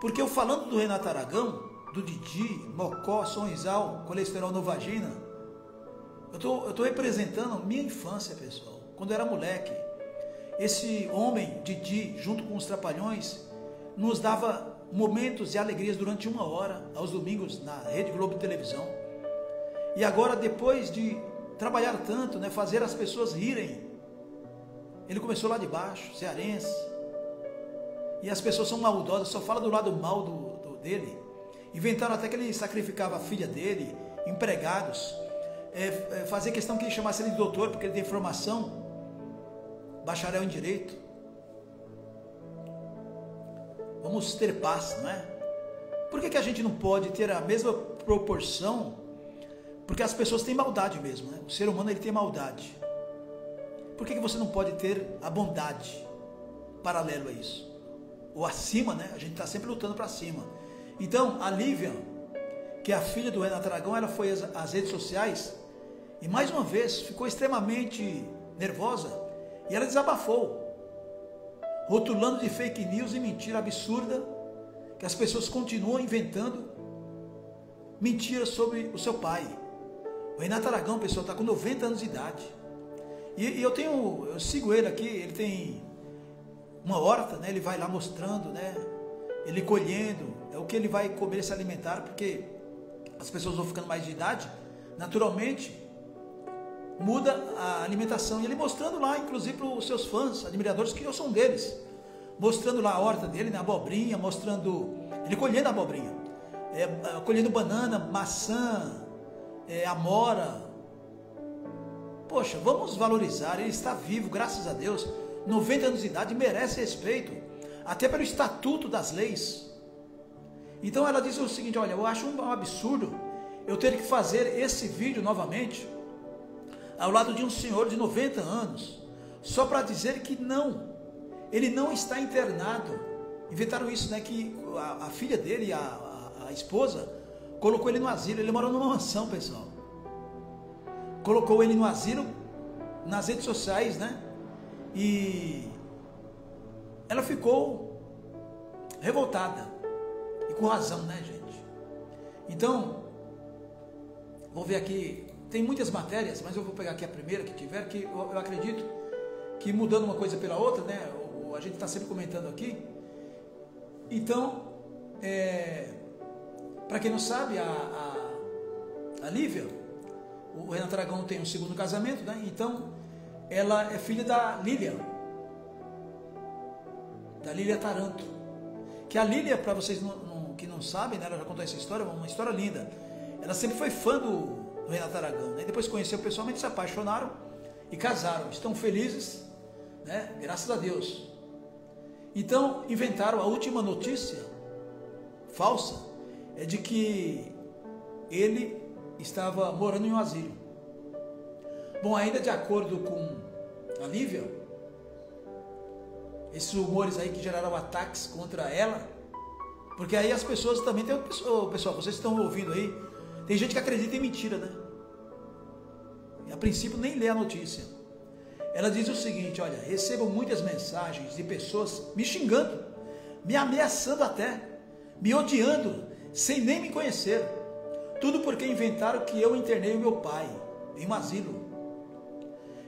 porque eu falando do Renato Aragão, do Didi, Mocó, Sonrisal, colesterol no vagina, eu estou representando minha infância, pessoal, quando eu era moleque. Esse homem, Didi, junto com os Trapalhões, nos dava momentos de alegrias durante 1 hora, aos domingos, na Rede Globo de televisão. E agora, depois de trabalhar tanto, né, fazer as pessoas rirem, ele começou lá de baixo, cearense, e as pessoas são maldosas, só fala do lado mal dele. Inventaram até que ele sacrificava a filha dele, empregados, fazia questão que ele chamasse ele de doutor, porque ele tem formação, bacharel em direito. Vamos ter paz, não é? Por que a gente não pode ter a mesma proporção? Porque as pessoas têm maldade mesmo, né? O ser humano, ele tem maldade. Por que você não pode ter a bondade paralelo a isso? Ou acima, né? A gente está sempre lutando para cima. Então, a Lívia, que é a filha do Renato Aragão, ela foi às redes sociais e mais uma vez ficou extremamente nervosa e ela desabafou, rotulando de fake news e mentira absurda, que as pessoas continuam inventando mentiras sobre o seu pai. O Renato Aragão, pessoal, está com 90 anos de idade. E eu sigo ele aqui, ele tem uma horta, né? Ele vai lá mostrando, né? Ele colhendo, é o que ele vai comer, se alimentar, porque as pessoas vão ficando mais de idade, naturalmente muda a alimentação. E ele mostrando lá, inclusive para os seus fãs, admiradores, que eu sou um deles, mostrando lá a horta dele, na abobrinha, mostrando, ele colhendo a abobrinha, colhendo banana, maçã, amora. Poxa, vamos valorizar, ele está vivo, graças a Deus, 90 anos de idade, merece respeito, até pelo estatuto das leis. Então ela diz o seguinte: olha, eu acho um absurdo eu ter que fazer esse vídeo novamente, ao lado de um senhor de 90 anos, só para dizer que não, ele não está internado. Inventaram isso, né, que a filha dele, a esposa, colocou ele no asilo. Ele morou numa mansão, pessoal. Colocou ele no asilo, nas redes sociais, né? E ela ficou revoltada. E com razão, né, gente? Então, vou ver aqui, tem muitas matérias, mas eu vou pegar aqui a primeira que tiver, que eu acredito que mudando uma coisa pela outra, né? A gente está sempre comentando aqui. Então, para quem não sabe, a Lívia, o Renato Aragão tem um segundo casamento, né? Então, ela é filha da Lília Taranto. Que a Lília, para vocês que não sabem, né? Ela já contou essa história, uma história linda. Ela sempre foi fã do Renato Aragão, né? Depois conheceu pessoalmente, se apaixonaram e casaram. Estão felizes, né? Graças a Deus. Então, inventaram a última notícia falsa, de que ele estava morando em um asilo. Bom, ainda de acordo com a Lívia, esses rumores aí que geraram ataques contra ela, porque aí as pessoas também tem pessoal, vocês estão ouvindo aí, tem gente que acredita em mentira, né? E a princípio nem lê a notícia. Ela diz o seguinte: olha, recebo muitas mensagens de pessoas me xingando, me ameaçando até, me odiando, sem nem me conhecer. Tudo porque inventaram que eu internei o meu pai em um asilo.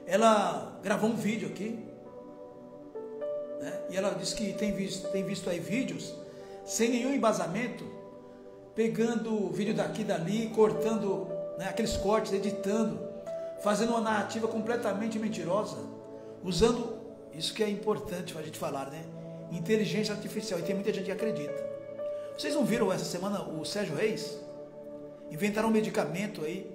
Ela gravou um vídeo aqui, né? E ela disse que tem visto aí vídeos sem nenhum embasamento, pegando vídeo daqui e dali, cortando, né, aqueles cortes, editando, fazendo uma narrativa completamente mentirosa, usando isso que é importante para a gente falar, né? Inteligência artificial. E tem muita gente que acredita. Vocês não viram essa semana o Sérgio Reis? Inventaram um medicamento aí,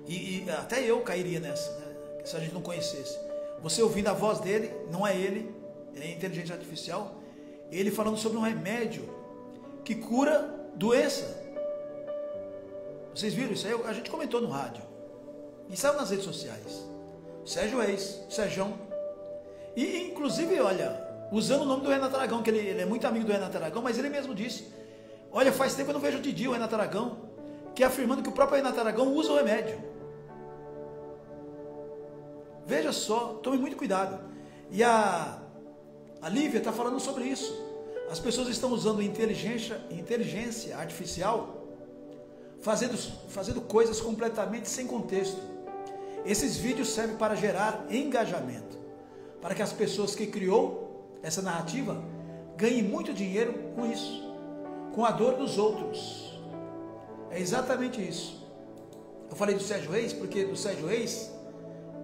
e até eu cairia nessa, né? Se a gente não conhecesse. Você ouvindo a voz dele, não é ele, é inteligência artificial, ele falando sobre um remédio que cura doença. Vocês viram isso aí? A gente comentou no rádio. E saiu nas redes sociais. Sérgio Reis, Sérgio. E inclusive, olha, usando o nome do Renato Aragão, que ele é muito amigo do Renato Aragão, mas ele mesmo disse: olha, faz tempo que eu não vejo o Didi, o Renato Aragão, que afirmando que o próprio Renato Aragão usa o remédio. Veja só, tome muito cuidado. E a Lívia está falando sobre isso. As pessoas estão usando inteligência artificial, fazendo coisas completamente sem contexto. Esses vídeos servem para gerar engajamento, para que as pessoas que criou essa narrativa ganhe muito dinheiro com isso, com a dor dos outros. É exatamente isso. Eu falei do Sérgio Reis, porque do Sérgio Reis,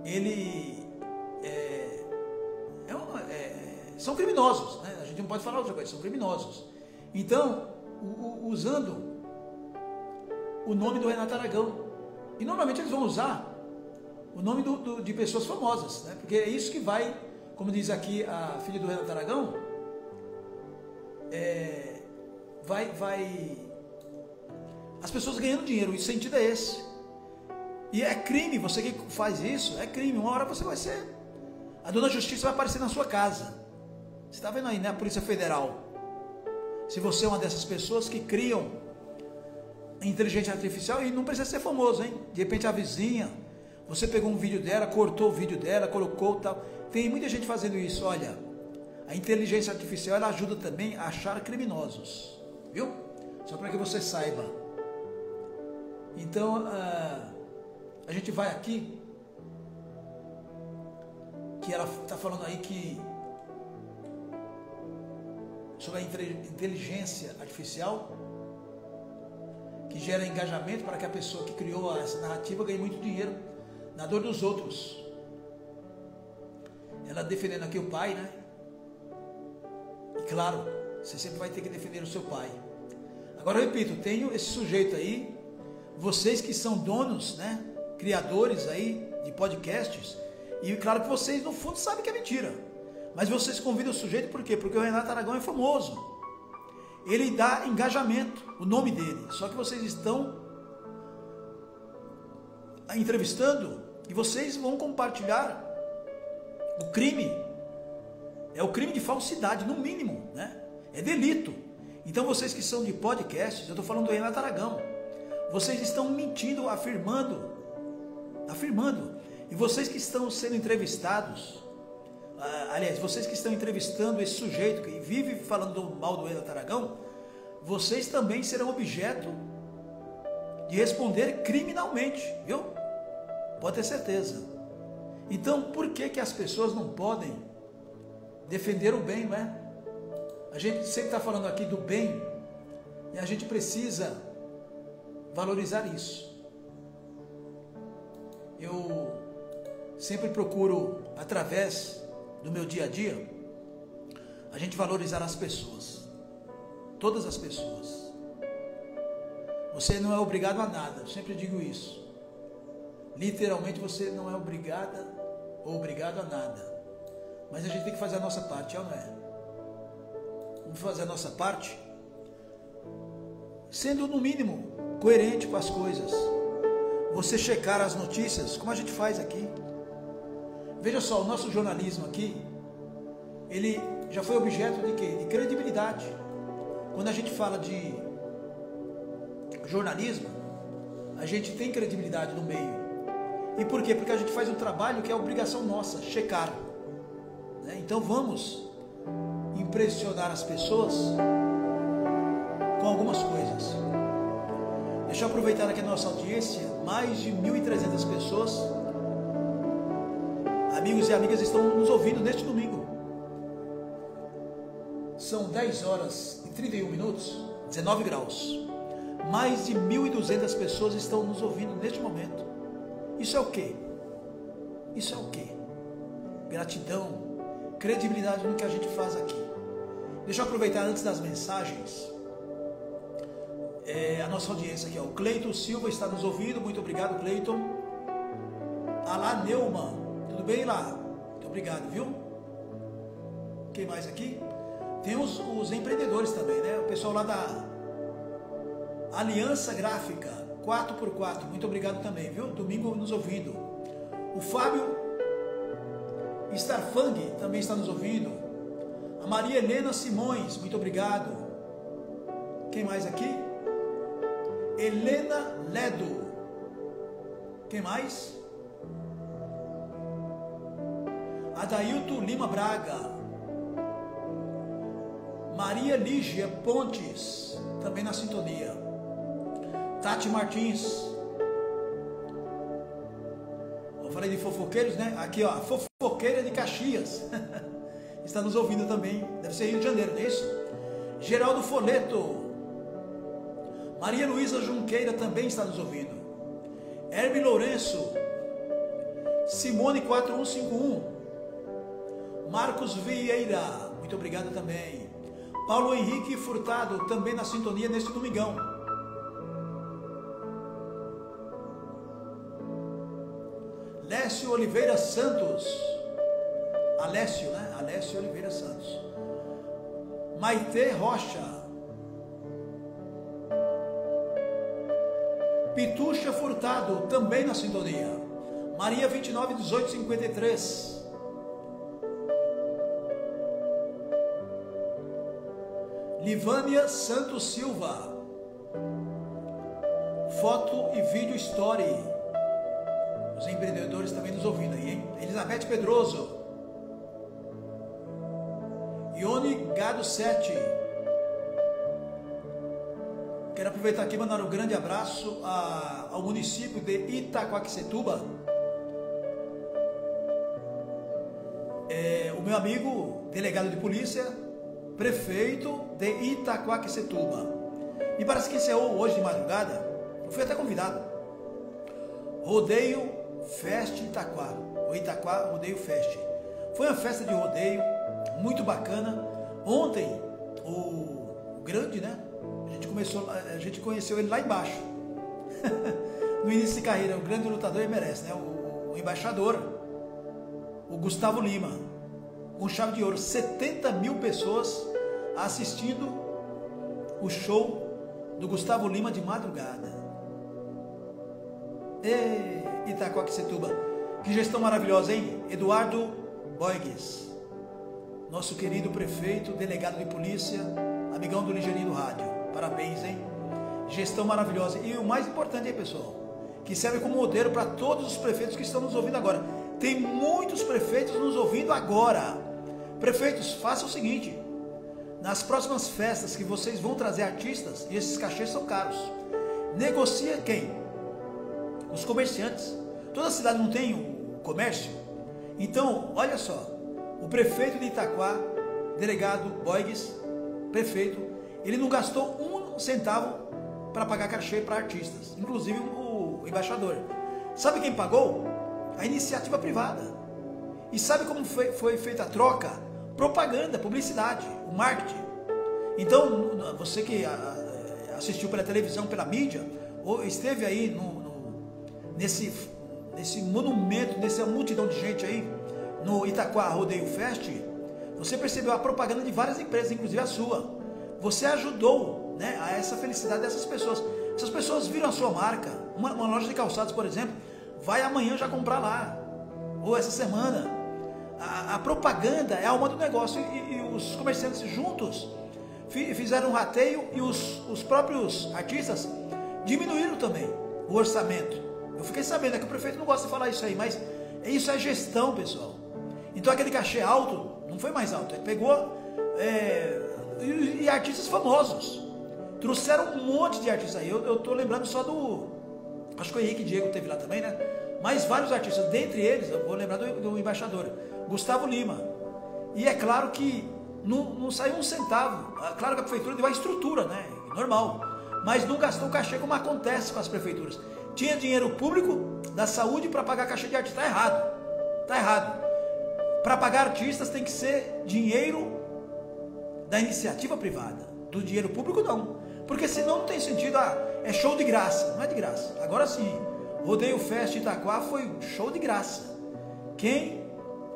ele são criminosos, né? A gente não pode falar outra coisa, são criminosos. Então, usando o nome do Renato Aragão. E normalmente eles vão usar o nome de pessoas famosas, né? Porque é isso que vai, como diz aqui a filha do Renato Aragão, vai as pessoas ganhando dinheiro. O sentido é esse. E é crime, você que faz isso, é crime. Uma hora você vai ser, a dona Justiça vai aparecer na sua casa. Você está vendo aí, né? A Polícia Federal. Se você é uma dessas pessoas que criam inteligência artificial, e não precisa ser famoso, hein? De repente a vizinha, você pegou um vídeo dela, cortou o vídeo dela, colocou tal. Tem muita gente fazendo isso. Olha, a inteligência artificial, ela ajuda também a achar criminosos, viu? Só para que você saiba. Então, a gente vai aqui, que ela está falando aí que sobre a inteligência artificial, que gera engajamento para que a pessoa que criou essa narrativa ganhe muito dinheiro na dor dos outros. Ela defendendo aqui o pai, né? E claro, você sempre vai ter que defender o seu pai. Agora eu repito, tenho esse sujeito aí, vocês que são donos, né? Criadores aí de podcasts, e claro que vocês no fundo sabem que é mentira. Mas vocês convidam o sujeito por quê? Porque o Renato Aragão é famoso. Ele dá engajamento, o nome dele. Só que vocês estão entrevistando e vocês vão compartilhar o crime. É o crime de falsidade, no mínimo, né? É delito. Então vocês que são de podcasts, eu estou falando do Renato Aragão, vocês estão mentindo, afirmando. E vocês que estão sendo entrevistados, aliás, vocês que estão entrevistando esse sujeito que vive falando mal do Renato Aragão, vocês também serão objeto de responder criminalmente, viu? Pode ter certeza. Então, por que as pessoas não podem defender o bem, não é? A gente sempre está falando aqui do bem e a gente precisa valorizar isso. Eu sempre procuro, através do meu dia a dia, a gente valorizar as pessoas, todas as pessoas. Você não é obrigado a nada, eu sempre digo isso. Literalmente você não é obrigada ou obrigado a nada, mas a gente tem que fazer a nossa parte, é ou não é? Vamos fazer a nossa parte, sendo no mínimo coerente com as coisas. Você checar as notícias, como a gente faz aqui. Veja só, o nosso jornalismo aqui, ele já foi objeto de quê? De credibilidade. Quando a gente fala de jornalismo, a gente tem credibilidade no meio. E por quê? Porque a gente faz um trabalho que é obrigação nossa, checar. Né? Então vamos impressionar as pessoas com algumas coisas. Deixa eu aproveitar aqui a nossa audiência, mais de 1.300 pessoas, amigos e amigas, estão nos ouvindo neste domingo. São 10 horas e 31 minutos, 19 graus. Mais de 1.200 pessoas estão nos ouvindo neste momento. Isso é o quê? Isso é o quê? Gratidão, credibilidade no que a gente faz aqui. Deixa eu aproveitar antes das mensagens. A nossa audiência aqui, ó. O Cleiton Silva está nos ouvindo, muito obrigado, Cleiton. Alá Neumann, tudo bem lá? Muito obrigado, viu? Quem mais aqui? Tem os empreendedores também, né? O pessoal lá da Aliança Gráfica 4x4, muito obrigado também, viu? Domingo nos ouvindo. O Fábio Starfang também está nos ouvindo. A Maria Helena Simões, muito obrigado. Quem mais aqui? Helena Ledo. Quem mais? Adailton Lima Braga. Maria Lígia Pontes, também na sintonia. Tati Martins. Eu falei de fofoqueiros, né? Aqui, ó, fofoqueira de Caxias. está nos ouvindo também. Deve ser Rio de Janeiro, não é isso? Geraldo Foleto. Maria Luísa Junqueira também está nos ouvindo. Herme Lourenço. Simone 4151. Marcos Vieira. Muito obrigado também. Paulo Henrique Furtado, também na sintonia neste domingão. Lécio Oliveira Santos. Alessio, né? Alessio Oliveira Santos. Maite Rocha. Pitucha Furtado, também na sintonia. Maria 29, 18, 53. Livânia Santos Silva. Foto e vídeo story. Os empreendedores também nos ouvindo aí, hein? Elizabeth Pedroso. Ione Gado 7. Quero aproveitar aqui e mandar um grande abraço ao município de Itaquaquecetuba. O meu amigo, delegado de polícia, prefeito de Itaquaquecetuba. Me parece que encerrou hoje de madrugada. Eu fui até convidado. Rodeio Fest Itaquá. O Itaquá Rodeio Fest. Foi uma festa de rodeio muito bacana. Ontem, o grande, né? A gente conheceu ele lá embaixo. No início de carreira, o grande lutador ele merece, né? O embaixador, o Gustavo Lima, com chave de ouro, 70 mil pessoas assistindo o show do Gustavo Lima de madrugada. Itaquaquecetuba, que gestão maravilhosa, hein? Eduardo Boigues, nosso querido prefeito, delegado de polícia, amigão do Ligeirinho do Rádio. Parabéns, hein? Gestão maravilhosa. E o mais importante, hein, pessoal, que serve como modelo para todos os prefeitos que estão nos ouvindo agora. Tem muitos prefeitos nos ouvindo agora. Prefeitos, façam o seguinte: nas próximas festas que vocês vão trazer artistas, e esses cachês são caros, negocia quem? Os comerciantes. Toda cidade não tem o comércio? Então, olha só, o prefeito de Itaquá, delegado Boigues, prefeito, ele não gastou um centavo para pagar cachê para artistas, inclusive o embaixador. Sabe quem pagou? A iniciativa privada. E sabe como foi feita a troca? Propaganda, publicidade, o marketing. Então, você que assistiu pela televisão, pela mídia, ou esteve aí nesse monumento, nessa multidão de gente aí, no Itaquá Rodeio Fest, você percebeu a propaganda de várias empresas, inclusive a sua. Você ajudou, né, a essa felicidade dessas pessoas. Essas pessoas viram a sua marca. Uma loja de calçados, por exemplo, vai amanhã já comprar lá, ou essa semana. A propaganda é a alma do negócio, e os comerciantes juntos fizeram um rateio, e os próprios artistas diminuíram também o orçamento. Eu fiquei sabendo, que o prefeito não gosta de falar isso aí, mas isso é gestão, pessoal. Então aquele cachê alto não foi mais alto, ele pegou e artistas famosos, trouxeram um monte de artistas aí. Eu estou lembrando só acho que o Henrique Diego teve lá também, né? Mas vários artistas, dentre eles, eu vou lembrar do embaixador Gustavo Lima. E é claro que não saiu um centavo. Claro que a prefeitura deu a estrutura, né? Normal. Mas não gastou cachê como acontece com as prefeituras. Tinha dinheiro público da saúde para pagar cachê de artista. Está errado. Está errado. Para pagar artistas tem que ser dinheiro da iniciativa privada. Do dinheiro público não. Porque senão não tem sentido. É show de graça. Não é de graça. Agora sim. Rodeio Fest Itaquá foi show de graça. Quem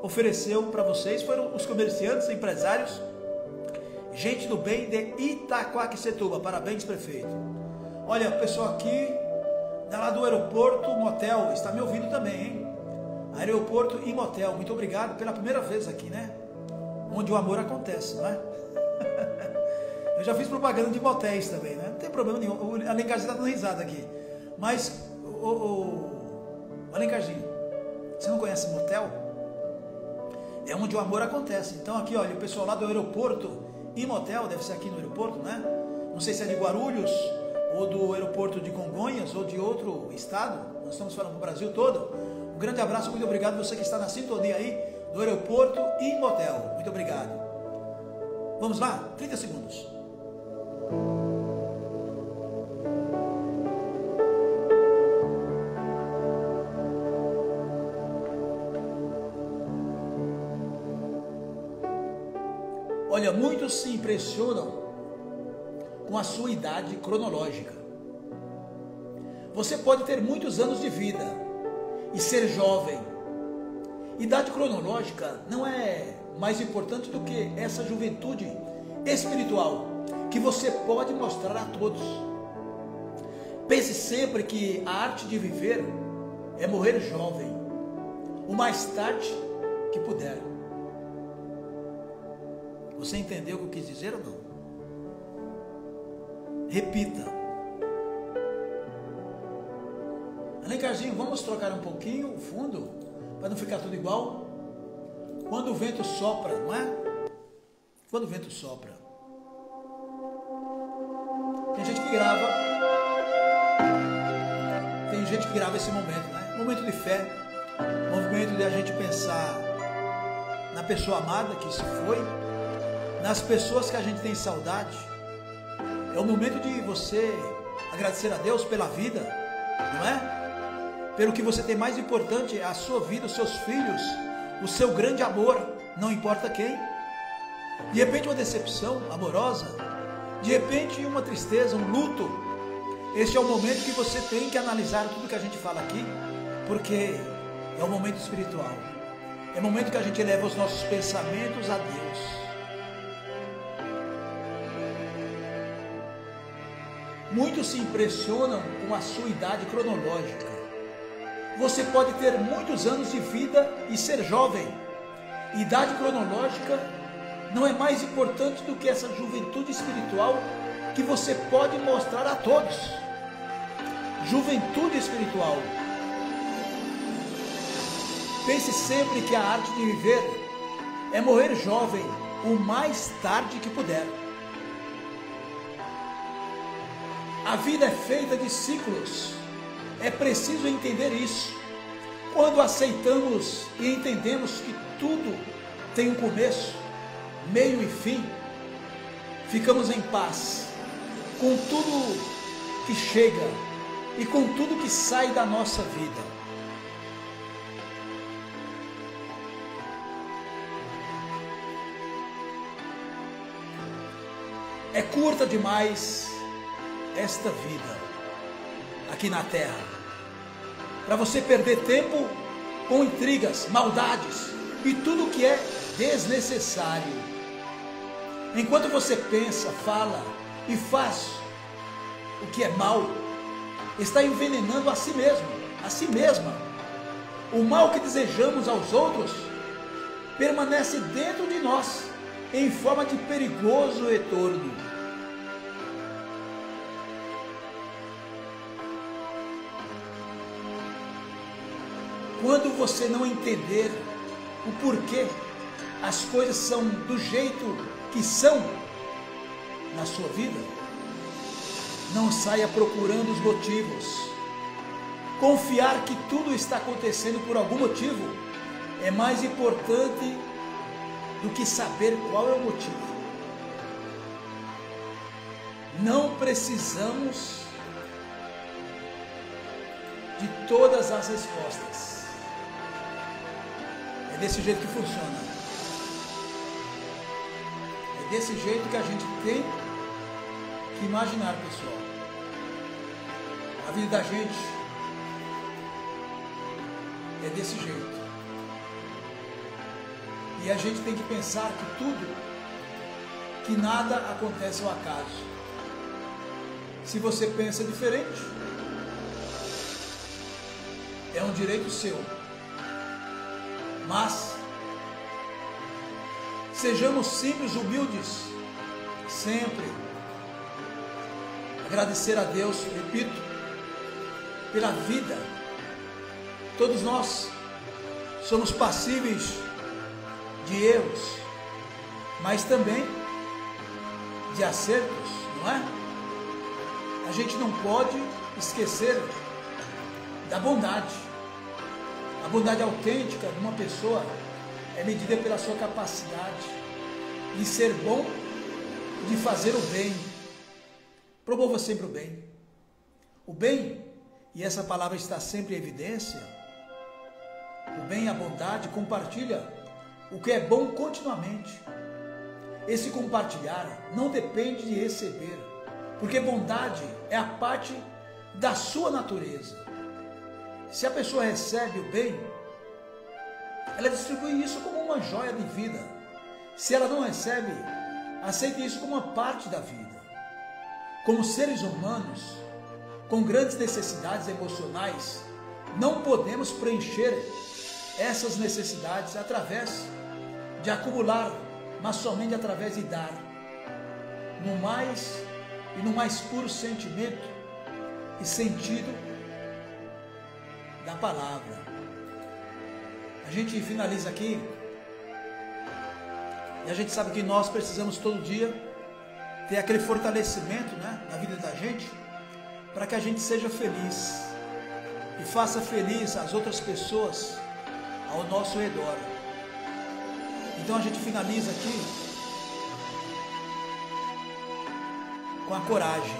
ofereceu para vocês foram os comerciantes, empresários, gente do bem de Itaquaquecetuba. Parabéns, prefeito. Olha, o pessoal aqui lá do aeroporto motel está me ouvindo também, hein? Aeroporto e motel, muito obrigado pela primeira vez aqui, né? Onde o amor acontece, não é? Eu já fiz propaganda de motéis também, né? Não tem problema nenhum. O Alencarzinho está dando risada aqui. Mas, Alencarzinho, você não conhece motel? É onde o amor acontece. Então aqui, olha, o pessoal lá do aeroporto e motel, deve ser aqui no aeroporto, né? Não sei se é de Guarulhos, ou do aeroporto de Congonhas, ou de outro estado. Nós estamos falando do Brasil todo. Um grande abraço, muito obrigado você que está na sintonia aí. do aeroporto e em motel. Muito obrigado. Vamos lá? 30 segundos. Olha, muitos se impressionam com a sua idade cronológica. Você pode ter muitos anos de vida e ser jovem. Idade cronológica não é mais importante do que essa juventude espiritual que você pode mostrar a todos. Pense sempre que a arte de viver é morrer jovem, o mais tarde que puder. Você entendeu o que eu quis dizer ou não? Repita. Alencarzinho, vamos trocar um pouquinho o fundo, para não ficar tudo igual? Quando o vento sopra, não é? Quando o vento sopra. Tem gente que grava. Tem gente que grava esse momento, né? Momento de fé. Momento de a gente pensar na pessoa amada que se foi, nas pessoas que a gente tem saudade. É o momento de você agradecer a Deus pela vida, não é? Pelo que você tem mais importante, a sua vida, os seus filhos, o seu grande amor, não importa quem. De repente uma decepção amorosa, de repente uma tristeza, um luto. Este é o momento que você tem que analisar tudo que a gente fala aqui, porque é um momento espiritual. É o momento que a gente eleva os nossos pensamentos a Deus. Muitos se impressionam com a sua idade cronológica. Você pode ter muitos anos de vida e ser jovem. Idade cronológica não é mais importante do que essa juventude espiritual que você pode mostrar a todos. Juventude espiritual. Pense sempre que a arte de viver é morrer jovem o mais tarde que puder. A vida é feita de ciclos. É preciso entender isso. Quando aceitamos e entendemos que tudo tem um começo, meio e fim, ficamos em paz com tudo que chega e com tudo que sai da nossa vida. É curta demais esta vida aqui na terra, para você perder tempo com intrigas, maldades e tudo que é desnecessário. Enquanto você pensa, fala e faz o que é mal, está envenenando a si mesmo, a si mesma. O mal que desejamos aos outros permanece dentro de nós, em forma de perigoso retorno. Quando você não entender o porquê as coisas são do jeito que são na sua vida, não saia procurando os motivos. Confiar que tudo está acontecendo por algum motivo é mais importante do que saber qual é o motivo. Não precisamos de todas as respostas. É desse jeito que funciona. É desse jeito que a gente tem que imaginar, pessoal. A vida da gente é desse jeito. E a gente tem que pensar que tudo, que nada acontece ao acaso. Se você pensa diferente, é um direito seu. Mas sejamos simples, humildes, sempre. Agradecer a Deus, repito, pela vida. Todos nós somos passíveis de erros, mas também de acertos, não é? A gente não pode esquecer da bondade. A bondade autêntica de uma pessoa é medida pela sua capacidade de ser bom e de fazer o bem. Promova sempre o bem. O bem, e essa palavra está sempre em evidência, o bem e a bondade compartilha o que é bom continuamente. Esse compartilhar não depende de receber, porque bondade é a parte da sua natureza. Se a pessoa recebe o bem, ela distribui isso como uma joia de vida. Se ela não recebe, aceite isso como uma parte da vida. Como seres humanos, com grandes necessidades emocionais, não podemos preencher essas necessidades através de acumular, mas somente através de dar, no mais puro sentimento e sentido da palavra. A gente finaliza aqui, e a gente sabe que nós precisamos todo dia ter aquele fortalecimento, né, na vida da gente, para que a gente seja feliz e faça feliz as outras pessoas ao nosso redor. Então a gente finaliza aqui com a coragem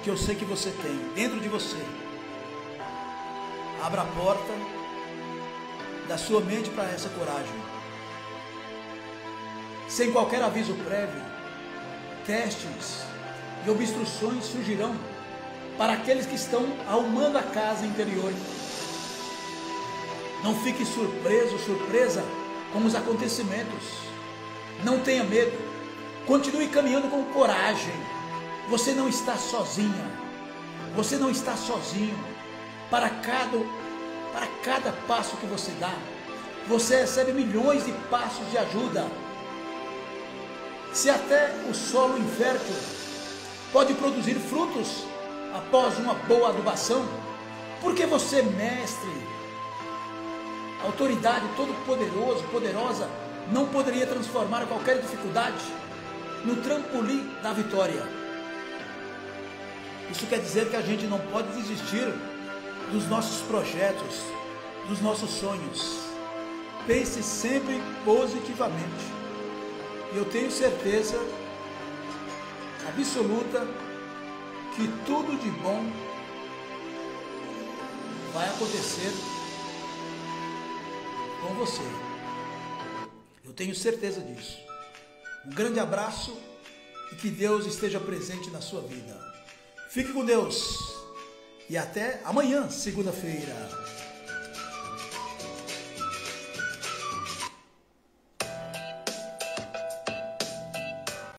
que eu sei que você tem dentro de você. Abra a porta da sua mente para essa coragem. Sem qualquer aviso prévio, testes e obstruções surgirão para aqueles que estão arrumando a casa interior. Não fique surpresa com os acontecimentos. Não tenha medo. Continue caminhando com coragem. Você não está sozinha. Você não está sozinho. Para cada passo que você dá, você recebe milhões de passos de ajuda. Se até o solo infértil pode produzir frutos após uma boa adubação, porque você, mestre, autoridade poderosa, não poderia transformar qualquer dificuldade no trampolim da vitória. Isso quer dizer que a gente não pode desistir dos nossos projetos, dos nossos sonhos. Pense sempre positivamente. E eu tenho certeza absoluta que tudo de bom vai acontecer com você. Eu tenho certeza disso. Um grande abraço e que Deus esteja presente na sua vida. Fique com Deus e até amanhã, segunda-feira.